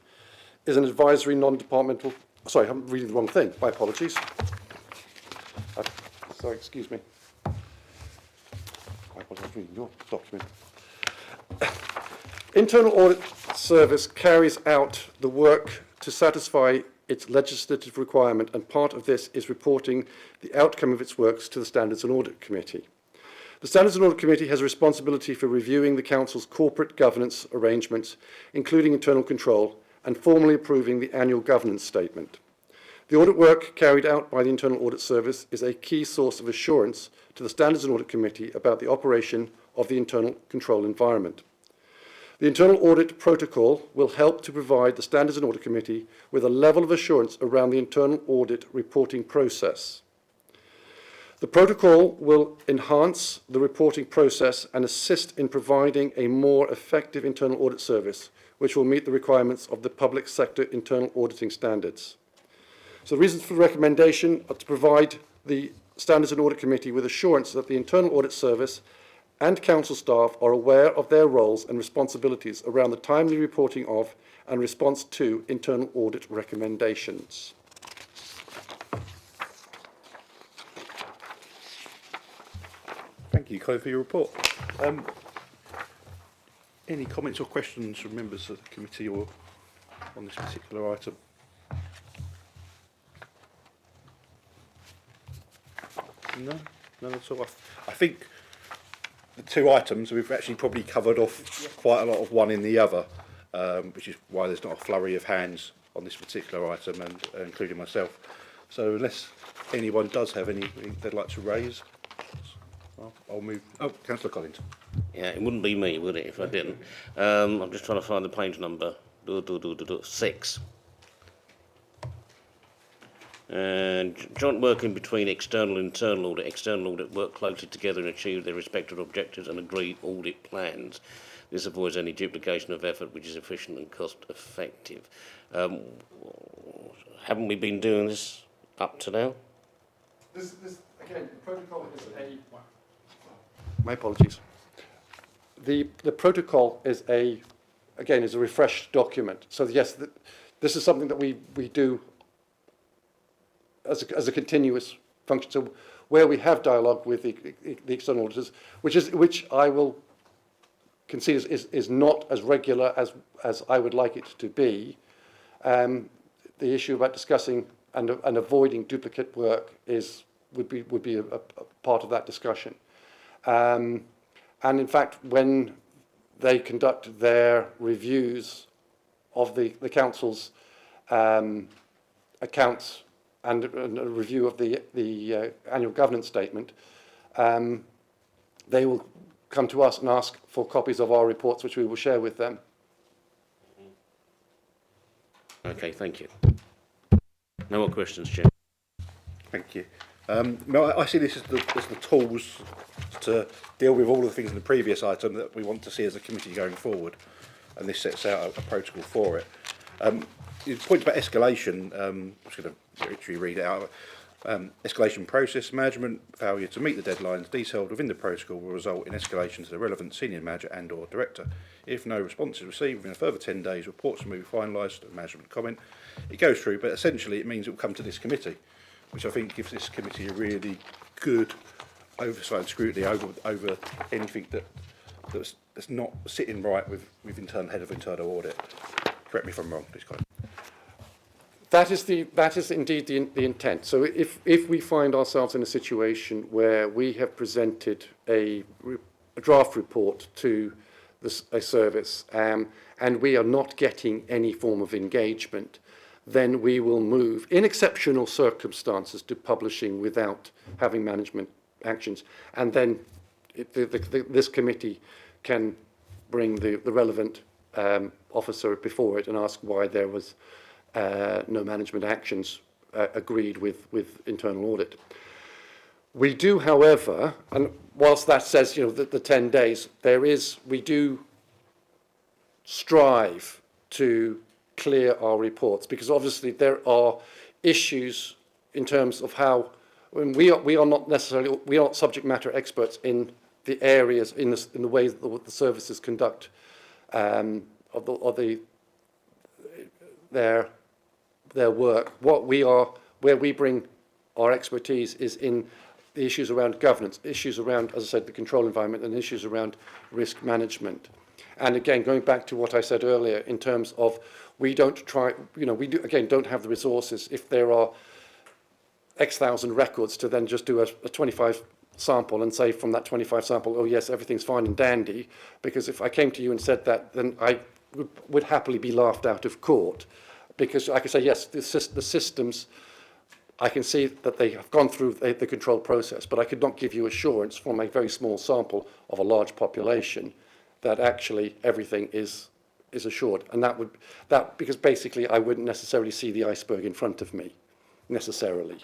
is an advisory non-departmental. Sorry, I'm reading the wrong thing. My apologies. Sorry, excuse me. I was reading your document. Internal Audit Service carries out the work to satisfy its legislative requirement, and part of this is reporting the outcome of its works to the Standards and Audit Committee. The Standards and Audit Committee has a responsibility for reviewing the Council's corporate governance arrangements, including internal control, and formally approving the annual governance statement. The audit work carried out by the Internal Audit Service is a key source of assurance to the Standards and Audit Committee about the operation of the internal control environment. The Internal Audit Protocol will help to provide the Standards and Audit Committee with a level of assurance around the internal audit reporting process. The protocol will enhance the reporting process and assist in providing a more effective internal audit service, which will meet the requirements of the public sector internal auditing standards. So the reasons for the recommendation are to provide the Standards and Audit Committee with assurance that the Internal Audit Service and Council staff are aware of their roles and responsibilities around the timely reporting of and response to internal audit recommendations. Thank you, Colin, for your report. Any comments or questions from members of the committee or on this particular item? No, none at all. I think the two items we've actually probably covered off quite a lot of one in the other, which is why there's not a flurry of hands on this particular item, and including myself. So unless anyone does have anything they'd like to raise, I'll move. Oh, Councillor Collins. Yeah, it wouldn't be me, would it, if I didn't? I'm just trying to find the page number. 6. And joint working between external and internal audit. External audit work closely together and achieve their respective objectives and agreed audit plans. This avoids any duplication of effort, which is efficient and cost effective. Haven't we been doing this up to now? This again, the protocol is my apologies. The protocol is a refreshed document. So yes, this is something that we do as a continuous function. So where we have dialogue with the external auditors, which I will concede is not as regular as I would like it to be. The issue about discussing and avoiding duplicate work would be a part of that discussion. And in fact, when they conduct their reviews of the council's accounts and a review of the annual governance statement, they will come to us and ask for copies of our reports, which we will share with them. Okay, thank you. No more questions, Chair. Thank you. No, I see this as the tools to deal with all of the things in the previous item that we want to see as a committee going forward, and this sets out a protocol for it. Your point about escalation, I'm just going to literally read it out. Escalation process management, failure to meet the deadlines detailed within the protocol will result in escalation to the relevant senior manager and or director. If no response is received within a further 10 days, reports will be finalised and management comment. It goes through, but essentially it means it will come to this committee, which I think gives this committee a really good oversight and scrutiny over anything that's not sitting right with head of internal audit. Correct me if I'm wrong, please, Colin. That is indeed the intent. So if we find ourselves in a situation where we have presented a draft report to a service and we are not getting any form of engagement, then we will move, in exceptional circumstances, to publishing without having management actions. And then this committee can bring the relevant officer before it and ask why there was no management actions agreed with internal audit. We do, however, and whilst that says, the 10 days, we do strive to clear our reports, because obviously there are issues in terms of how, we are not subject matter experts in the areas, in the ways that the services conduct their work. Where we bring our expertise is in the issues around governance, issues around, as I said, the control environment, and issues around risk management. And again, going back to what I said earlier, in terms of we don't have the resources, if there are X thousand records, to then just do a 25 sample and say from that 25 sample, oh yes, everything's fine and dandy, because if I came to you and said that, then I would happily be laughed out of court, because I could say, yes, the systems, I can see that they have gone through the control process, but I could not give you assurance from a very small sample of a large population that actually everything is assured. And because basically I wouldn't necessarily see the iceberg in front of me, necessarily.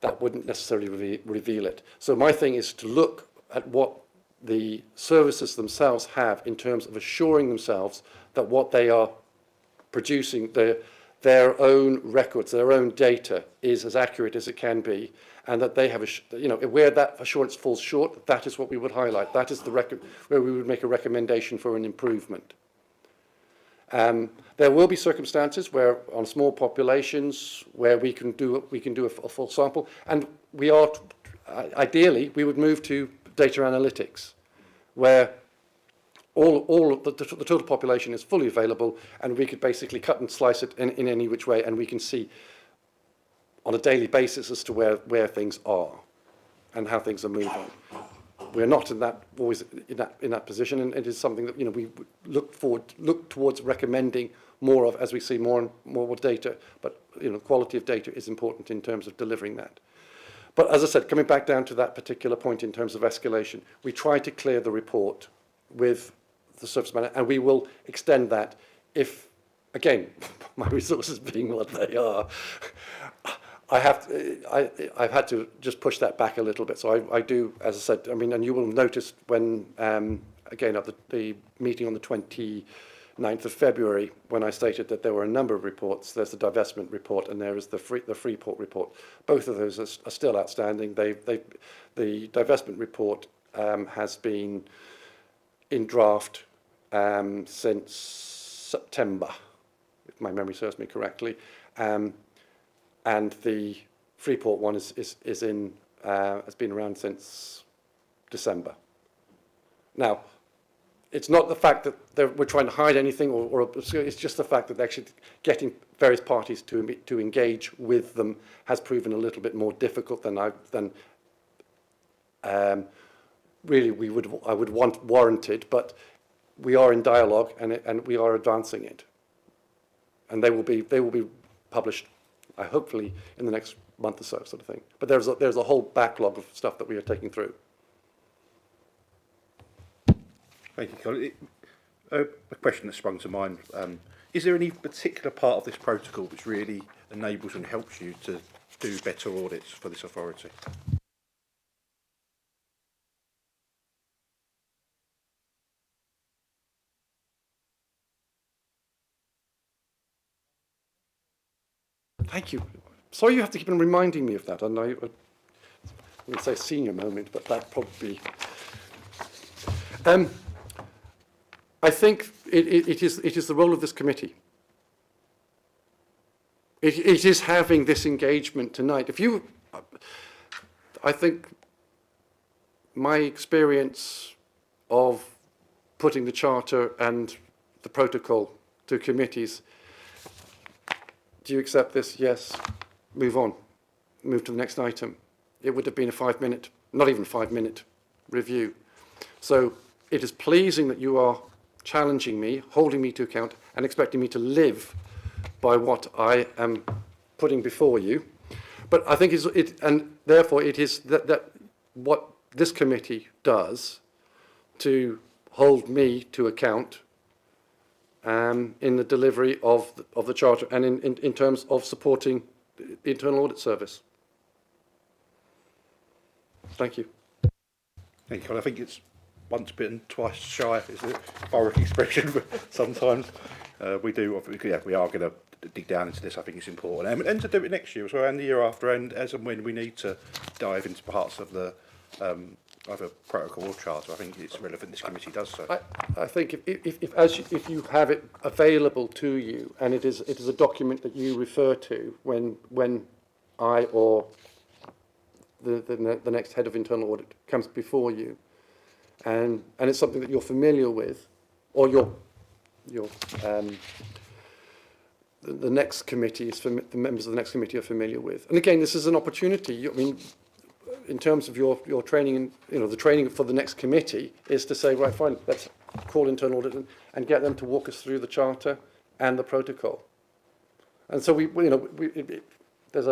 That wouldn't necessarily reveal it. So my thing is to look at what the services themselves have in terms of assuring themselves that what they are producing, their own records, their own data, is as accurate as it can be, and that they have, where that assurance falls short, that is what we would highlight. That is where we would make a recommendation for an improvement. There will be circumstances where, on small populations, where we can do a full sample, and we are ideally we would move to data analytics, where all of the total population is fully available, and we could basically cut and slice it in any which way, and we can see on a daily basis as to where things are and how things are moving. We're not always in that position, and it is something that we look towards recommending more of as we see more and more data. But quality of data is important in terms of delivering that. But as I said, coming back down to that particular point in terms of escalation, we try to clear the report with the service manager, and we will extend that if, again, my resources being what they are, I've had to just push that back a little bit. So I do, as I said, and you will notice when, again, at the meeting on the 29th of February, when I stated that there were a number of reports. There's the divestment report and there is the Freeport report. Both of those are still outstanding. The divestment report has been in draft since September, if my memory serves me correctly. And the Freeport one has been around since December. Now, it's not the fact that we're trying to hide anything, or it's just the fact that actually getting various parties to engage with them has proven a little bit more difficult than really I would want warranted. But we are in dialogue, and we are advancing it, and they will be published, hopefully in the next month or so, sort of thing. But there's a whole backlog of stuff that we are taking through. Thank you, Colin. A question that sprung to mind. Is there any particular part of this protocol which really enables and helps you to do better audits for this authority? Thank you. sorry you have to keep on reminding me of that. And I wouldn't say senior moment, but that probably. I think it is the role of this committee. It is having this engagement tonight. I think my experience of putting the charter and the protocol to committees, do you accept this? Yes. Move on. Move to the next item. It would have been a 5-minute, not even 5-minute review. So it is pleasing that you are challenging me, holding me to account, and expecting me to live by what I am putting before you. But I think and therefore it is that what this committee does to hold me to account in the delivery of the charter and in terms of supporting the Internal Audit Service. Thank you. Thank you. Well, I think it's once bitten, twice shy, is a borrowed expression, but sometimes we do. Yeah, we are going to dig down into this. I think it's important, and to do it next year as well, and the year after, and as and when we need to dive into parts of the either protocol or charter. I think it's relevant this committee does so. I think if you have it available to you, and it is a document that you refer to when I or the next head of internal audit comes before you, and it's something that you're familiar with, or the next committee the members of the next committee are familiar with. And again, this is an opportunity. I mean, in terms of your training, and the training for the next committee is to say, right, fine, let's call internal audit and get them to walk us through the charter and the protocol. And so there's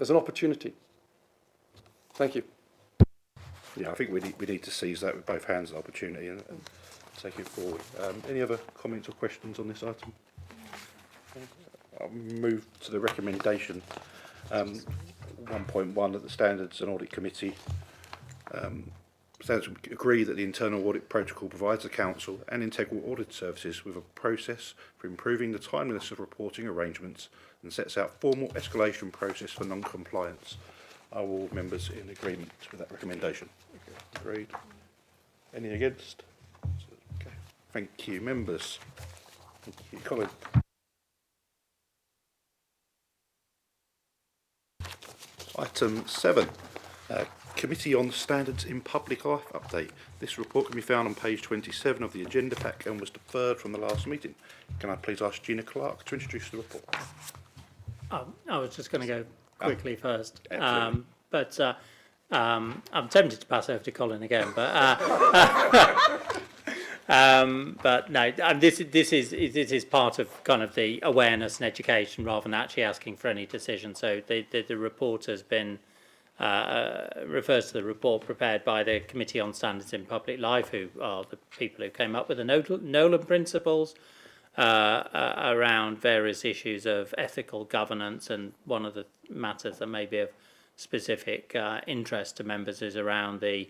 an opportunity. Thank you. Yeah, I think we need to seize that with both hands, the opportunity, and take it forward. Any other comments or questions on this item? I'll move to the recommendation. 1.1 that the Standards and Audit Committee standards agree that the Internal Audit Protocol provides the Council and Integral Audit Services with a process for improving the timeliness of reporting arrangements and sets out formal escalation process for non-compliance. Are all members in agreement with that recommendation? Agreed. Any against? Okay. Thank you, members. Thank you, Colin. Item 7, Committee on Standards in Public Life update. This report can be found on page 27 of the agenda pack and was deferred from the last meeting. Can I please ask Gina Clark to introduce the report? I was just going to go quickly first, Absolutely. but I'm tempted to pass over to Colin again, but no, this is part of kind of the awareness and education rather than actually asking for any decision. So the report has been refers to the report prepared by the Committee on Standards in Public Life, who are the people who came up with the Nolan principles around various issues of ethical governance, and one of the matters that may be of specific interest to members is around the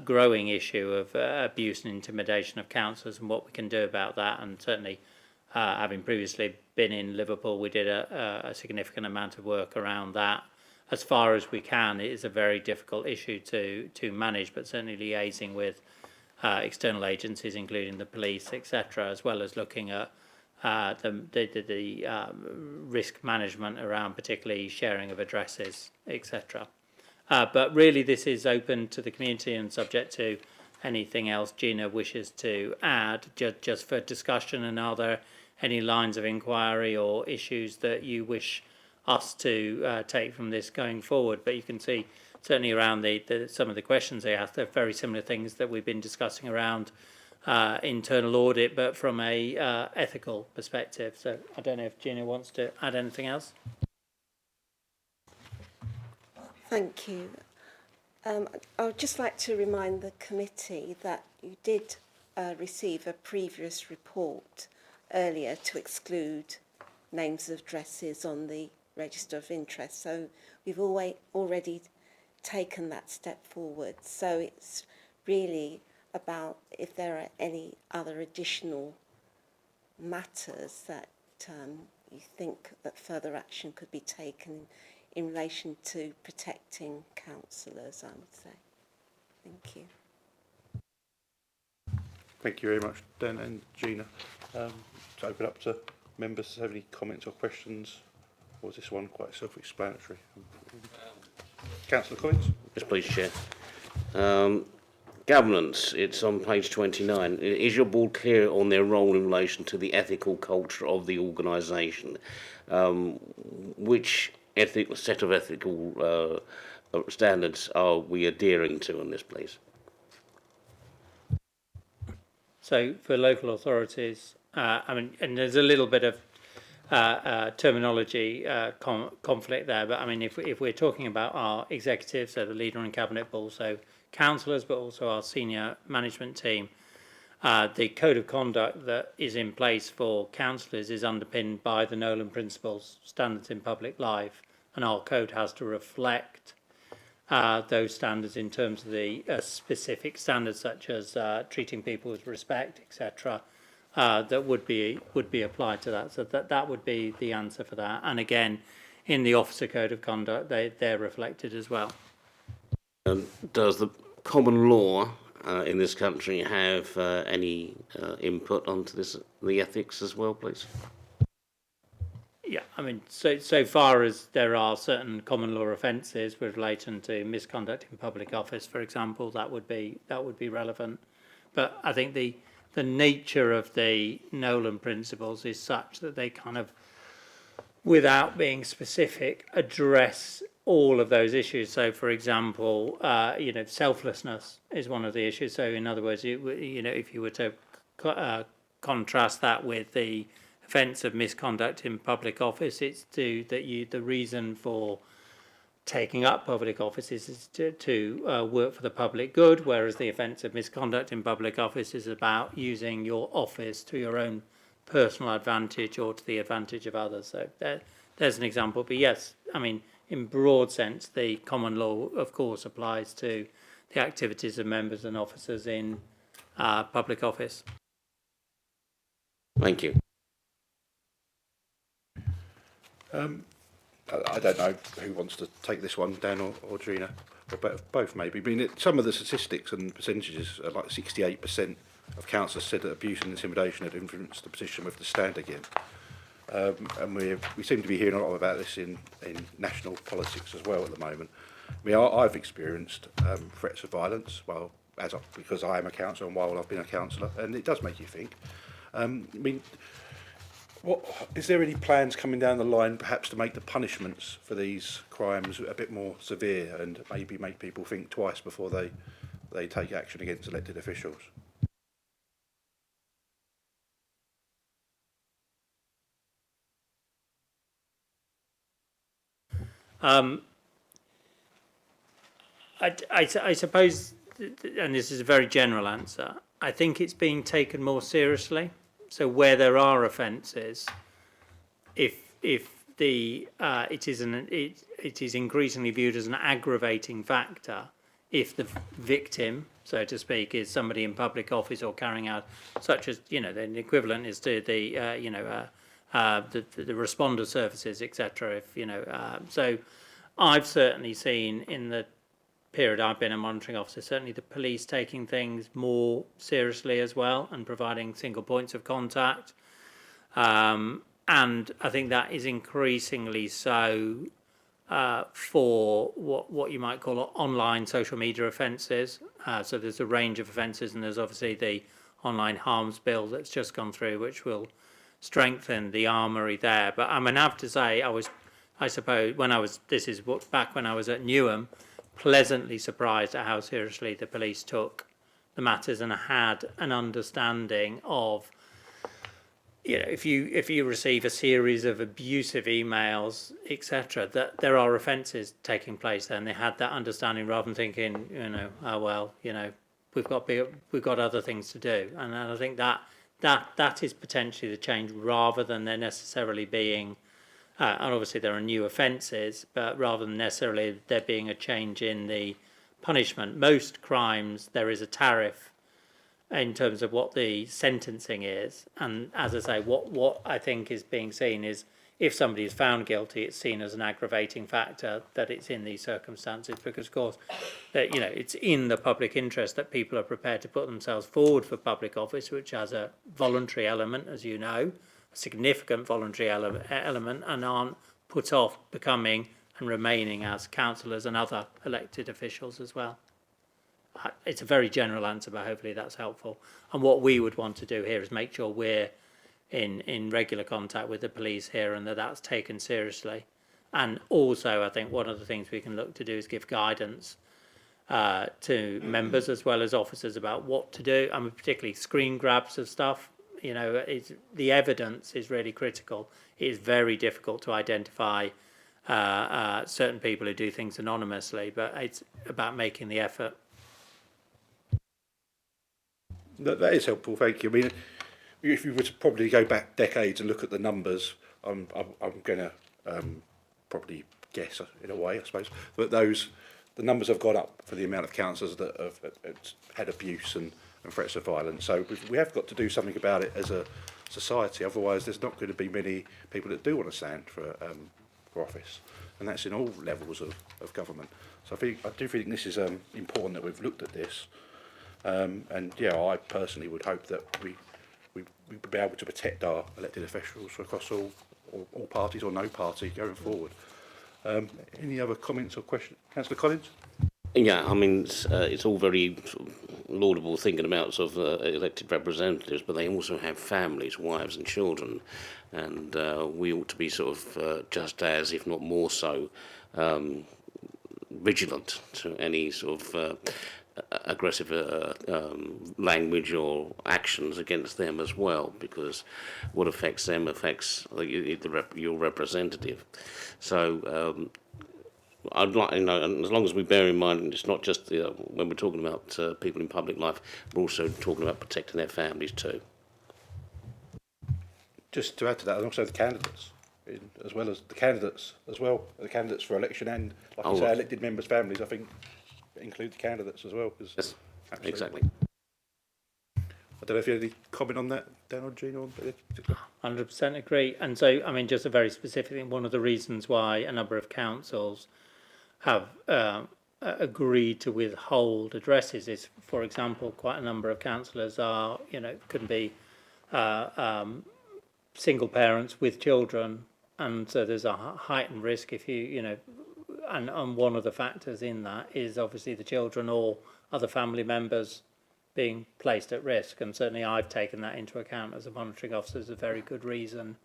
growing issue of abuse and intimidation of councillors and what we can do about that. And certainly, having previously been in Liverpool, we did a significant amount of work around that. As far as we can, it is a very difficult issue to manage, but certainly liaising with external agencies, including the police, etc., as well as looking at the risk management around particularly sharing of addresses, etc. But really this is open to the community and subject to anything else Gina wishes to add, just for discussion. And are there any lines of inquiry or issues that you wish us to take from this going forward? But you can see certainly around some of the questions they asked, they're very similar things that we've been discussing around internal audit, but from a ethical perspective. So I don't know if Gina wants to add anything else. Thank you. I would just like to remind the committee that you did receive a previous report earlier to exclude names of addresses on the register of interest. So we've already taken that step forward. So it's really about if there are any other additional matters that you think that further action could be taken in relation to protecting councillors, I would say. Thank you. Thank you very much, Dan and Gina. To open up to members to have any comments or questions, or is this one quite self-explanatory? Councillor Collins? Yes, please, Chair. Governance, it's on page 29. Is your board clear on their role in relation to the ethical culture of the organisation? Which set of ethical standards are we adhering to on this, please? So for local authorities, I mean, and there's a little bit of terminology conflict there, but I mean, if we're talking about our executive, so the leader and cabinet, but also councillors, but also our senior management team, the code of conduct that is in place for councillors is underpinned by the Nolan Principles, Standards in Public Life, and our code has to reflect those standards in terms of the specific standards such as treating people with respect, etc. That would be applied to that. So that would be the answer for that. And again, in the Officer Code of Conduct, they're reflected as well. Does the common law in this country have any input onto the ethics as well, please? Yeah, I mean, so far as there are certain common law offences with relation to misconduct in public office, for example, that would be relevant. But I think the nature of the Nolan Principles is such that they kind of, without being specific, address all of those issues. So, for example, selflessness is one of the issues. So, in other words, if you were to contrast that with the offence of misconduct in public office, it's the reason for taking up public office is to work for the public good, whereas the offence of misconduct in public office is about using your office to your own personal advantage or to the advantage of others. So there's an example. But yes, I mean, in broad sense, the common law, of course, applies to the activities of members and officers in public office. Thank you. I don't know who wants to take this one, Dan or Gina, or both maybe. I mean, some of the statistics and percentages are like 68% of councillors said that abuse and intimidation had influenced the position with the stand again. And we seem to be hearing a lot about this in national politics as well at the moment. I mean, I've experienced threats of violence, because I am a councillor and while I've been a councillor, and it does make you think. I mean, is there any plans coming down the line perhaps to make the punishments for these crimes a bit more severe and maybe make people think twice before they take action against elected officials? I suppose, and this is a very general answer, I think it's being taken more seriously. So where there are offences, if it is increasingly viewed as an aggravating factor if the victim, so to speak, is somebody in public office or carrying out, such as the equivalent is to the responder services, etc. So I've certainly seen in the period I've been a monitoring officer, certainly the police taking things more seriously as well and providing single points of contact. And I think that is increasingly so for what you might call online social media offences. So there's a range of offences, and there's obviously the online harms bill that's just gone through, which will strengthen the armoury there. But I mean, I have to say, I suppose, back when I was at Newham, pleasantly surprised at how seriously the police took the matters and had an understanding of, if you receive a series of abusive emails, etc., that there are offences taking place there, and they had that understanding rather than thinking, we've got other things to do. And I think that is potentially the change, rather than there necessarily being and obviously there are new offences, but rather than necessarily there being a change in the punishment. Most crimes, there is a tariff in terms of what the sentencing is. And as I say, what I think is being seen is if somebody is found guilty, it's seen as an aggravating factor that it's in these circumstances, because of course, that it's in the public interest that people are prepared to put themselves forward for public office, which has a voluntary element, as you know, a significant voluntary element, and aren't put off becoming and remaining as councillors and other elected officials as well. It's a very general answer, but hopefully that's helpful. And what we would want to do here is make sure we're in regular contact with the police here, and that's taken seriously. And also, I think one of the things we can look to do is give guidance to members as well as officers about what to do. I mean, particularly screen grabs of stuff. The evidence is really critical. It is very difficult to identify certain people who do things anonymously, but it's about making the effort. That is helpful, thank you. I mean, if you were to probably go back decades and look at the numbers, I'm going to probably guess in a way, I suppose, but the numbers have gone up for the amount of councillors that have had abuse and threats of violence. So we have got to do something about it as a society. Otherwise, there's not going to be many people that do want to stand for office, and that's in all levels of government. So I do think this is important that we've looked at this. And yeah, I personally would hope that we would be able to protect our elected officials across all parties or no party going forward. Any other comments or questions? Councillor Collins? Yeah, I mean, it's all very sort of laudable thinking about sort of elected representatives, but they also have families, wives and children, and we ought to be sort of just as, if not more so, vigilant to any sort of aggressive language or actions against them as well, because what affects them affects your representative. So I'd like, and as long as we bear in mind, it's not just when we're talking about people in public life, we're also talking about protecting their families too. Just to add to that, and also the candidates, as well as the candidates the candidates for election, and like I say, elected members' families, I think include the candidates as well. Yes, exactly. I don't know if you had any comment on that, Dan or Jean, or 100% agree. And so, I mean, just a very specific thing, one of the reasons why a number of councils have agreed to withhold addresses is, for example, quite a number of councillors are, could be single parents with children, and so there's a heightened risk if and one of the factors in that is obviously the children or other family members being placed at risk, and certainly I've taken that into account as a monitoring officer as a very good reason.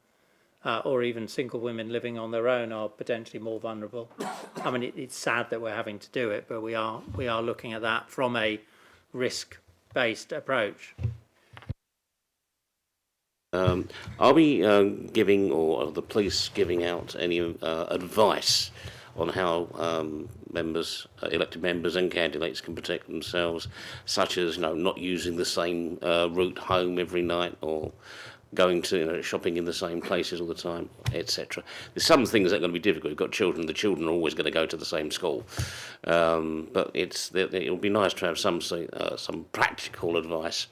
Or even single women living on their own are potentially more vulnerable. I mean, it's sad that we're having to do it, but we are looking at that from a risk-based approach. Are we giving, or are the police giving out any advice on how elected members and candidates can protect themselves, such as not using the same route home every night, or going to shopping in the same places all the time, etc. There's some things that are going to be difficult. You've got children; the children are always going to go to the same school, but it would be nice to have some practical advice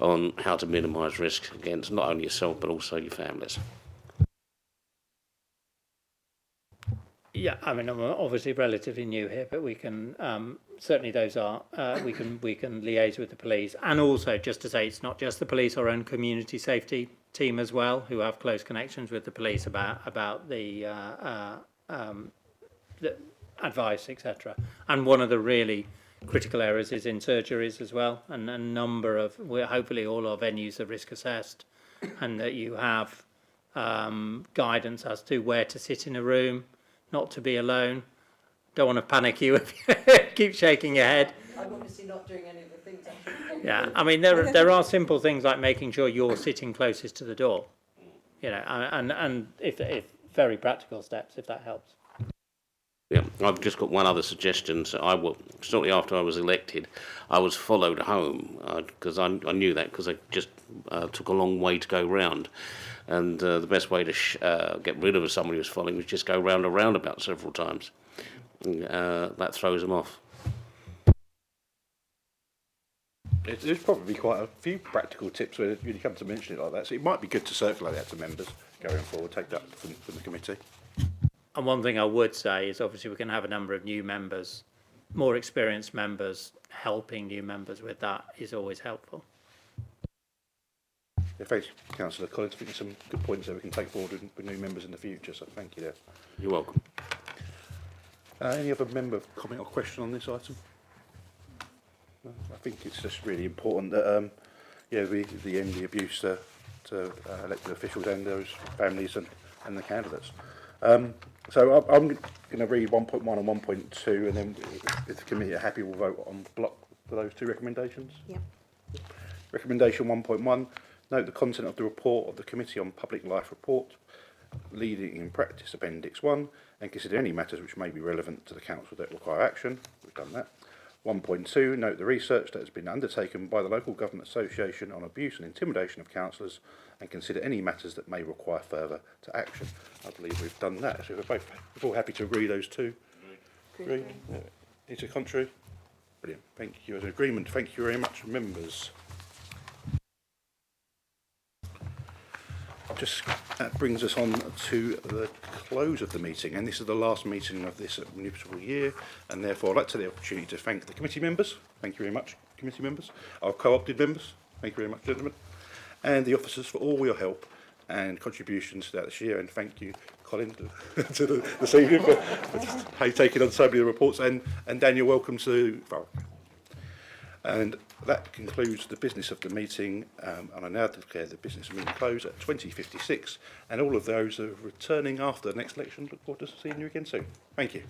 on how to minimise risk against not only yourself but also your families. Yeah, I mean, I'm obviously relatively new here, but we can certainly we can liaise with the police, and also just to say it's not just the police, our own community safety team as well, who have close connections with the police about the advice, etc. And one of the really critical areas is in surgeries as well, and a number of hopefully all our venues are risk assessed, and that you have guidance as to where to sit in a room, not to be alone. Don't want to panic you if you keep shaking your head. I'm obviously not doing any of the things I should do. Yeah, I mean, there are simple things like making sure you're sitting closest to the door, and if very practical steps, if that helps. Yeah, I've just got one other suggestion. So shortly after I was elected, I was followed home because I knew that because I just took a long way to go round. And the best way to get rid of someone who was following was just go round a roundabout several times. That throws them off. There's probably quite a few practical tips when you come to mention it like that. So it might be good to circulate that to members going forward. Take that from the committee. And one thing I would say is obviously we can have a number of new members, more experienced members, helping new members with that is always helpful. Yeah, thanks, Councillor Collins. I think there's some good points there we can take forward with new members in the future, so thank you there. You're welcome. Any other member comment or question on this item? No, I think it's just really important that we end the abuse to elected officials and those families and the candidates. So I'm going to read 1.1 and 1.2, and then if the committee are happy, we'll vote on block for those two recommendations. Yep. Recommendation 1.1, note the content of the report of the Committee on Public Life Report, Leading in Practice Appendix 1, and consider any matters which may be relevant to the Council that require action. We've done that. 1.2, note the research that has been undertaken by the Local Government Association on abuse and intimidation of councillors, and consider any matters that may require further to action. I believe we've done that. So we're all happy to agree those two. Agree? It's a contrary? Brilliant. Thank you. As an agreement, thank you very much, members. Just that brings us on to the close of the meeting, and this is the last meeting of this municipal year, and therefore I'd like to take the opportunity to thank the committee members. Thank you very much, committee members. Our co-opted members. Thank you very much, gentlemen. And the officers for all your help and contributions throughout this year, and thank you, Colin, this evening for taking on so many reports, and Daniel, welcome to Thurrock. And that concludes the business of the meeting, and I now declare the business meeting closed at 20:56, and all of those are returning after the next election. Look forward to seeing you again soon. Thank you.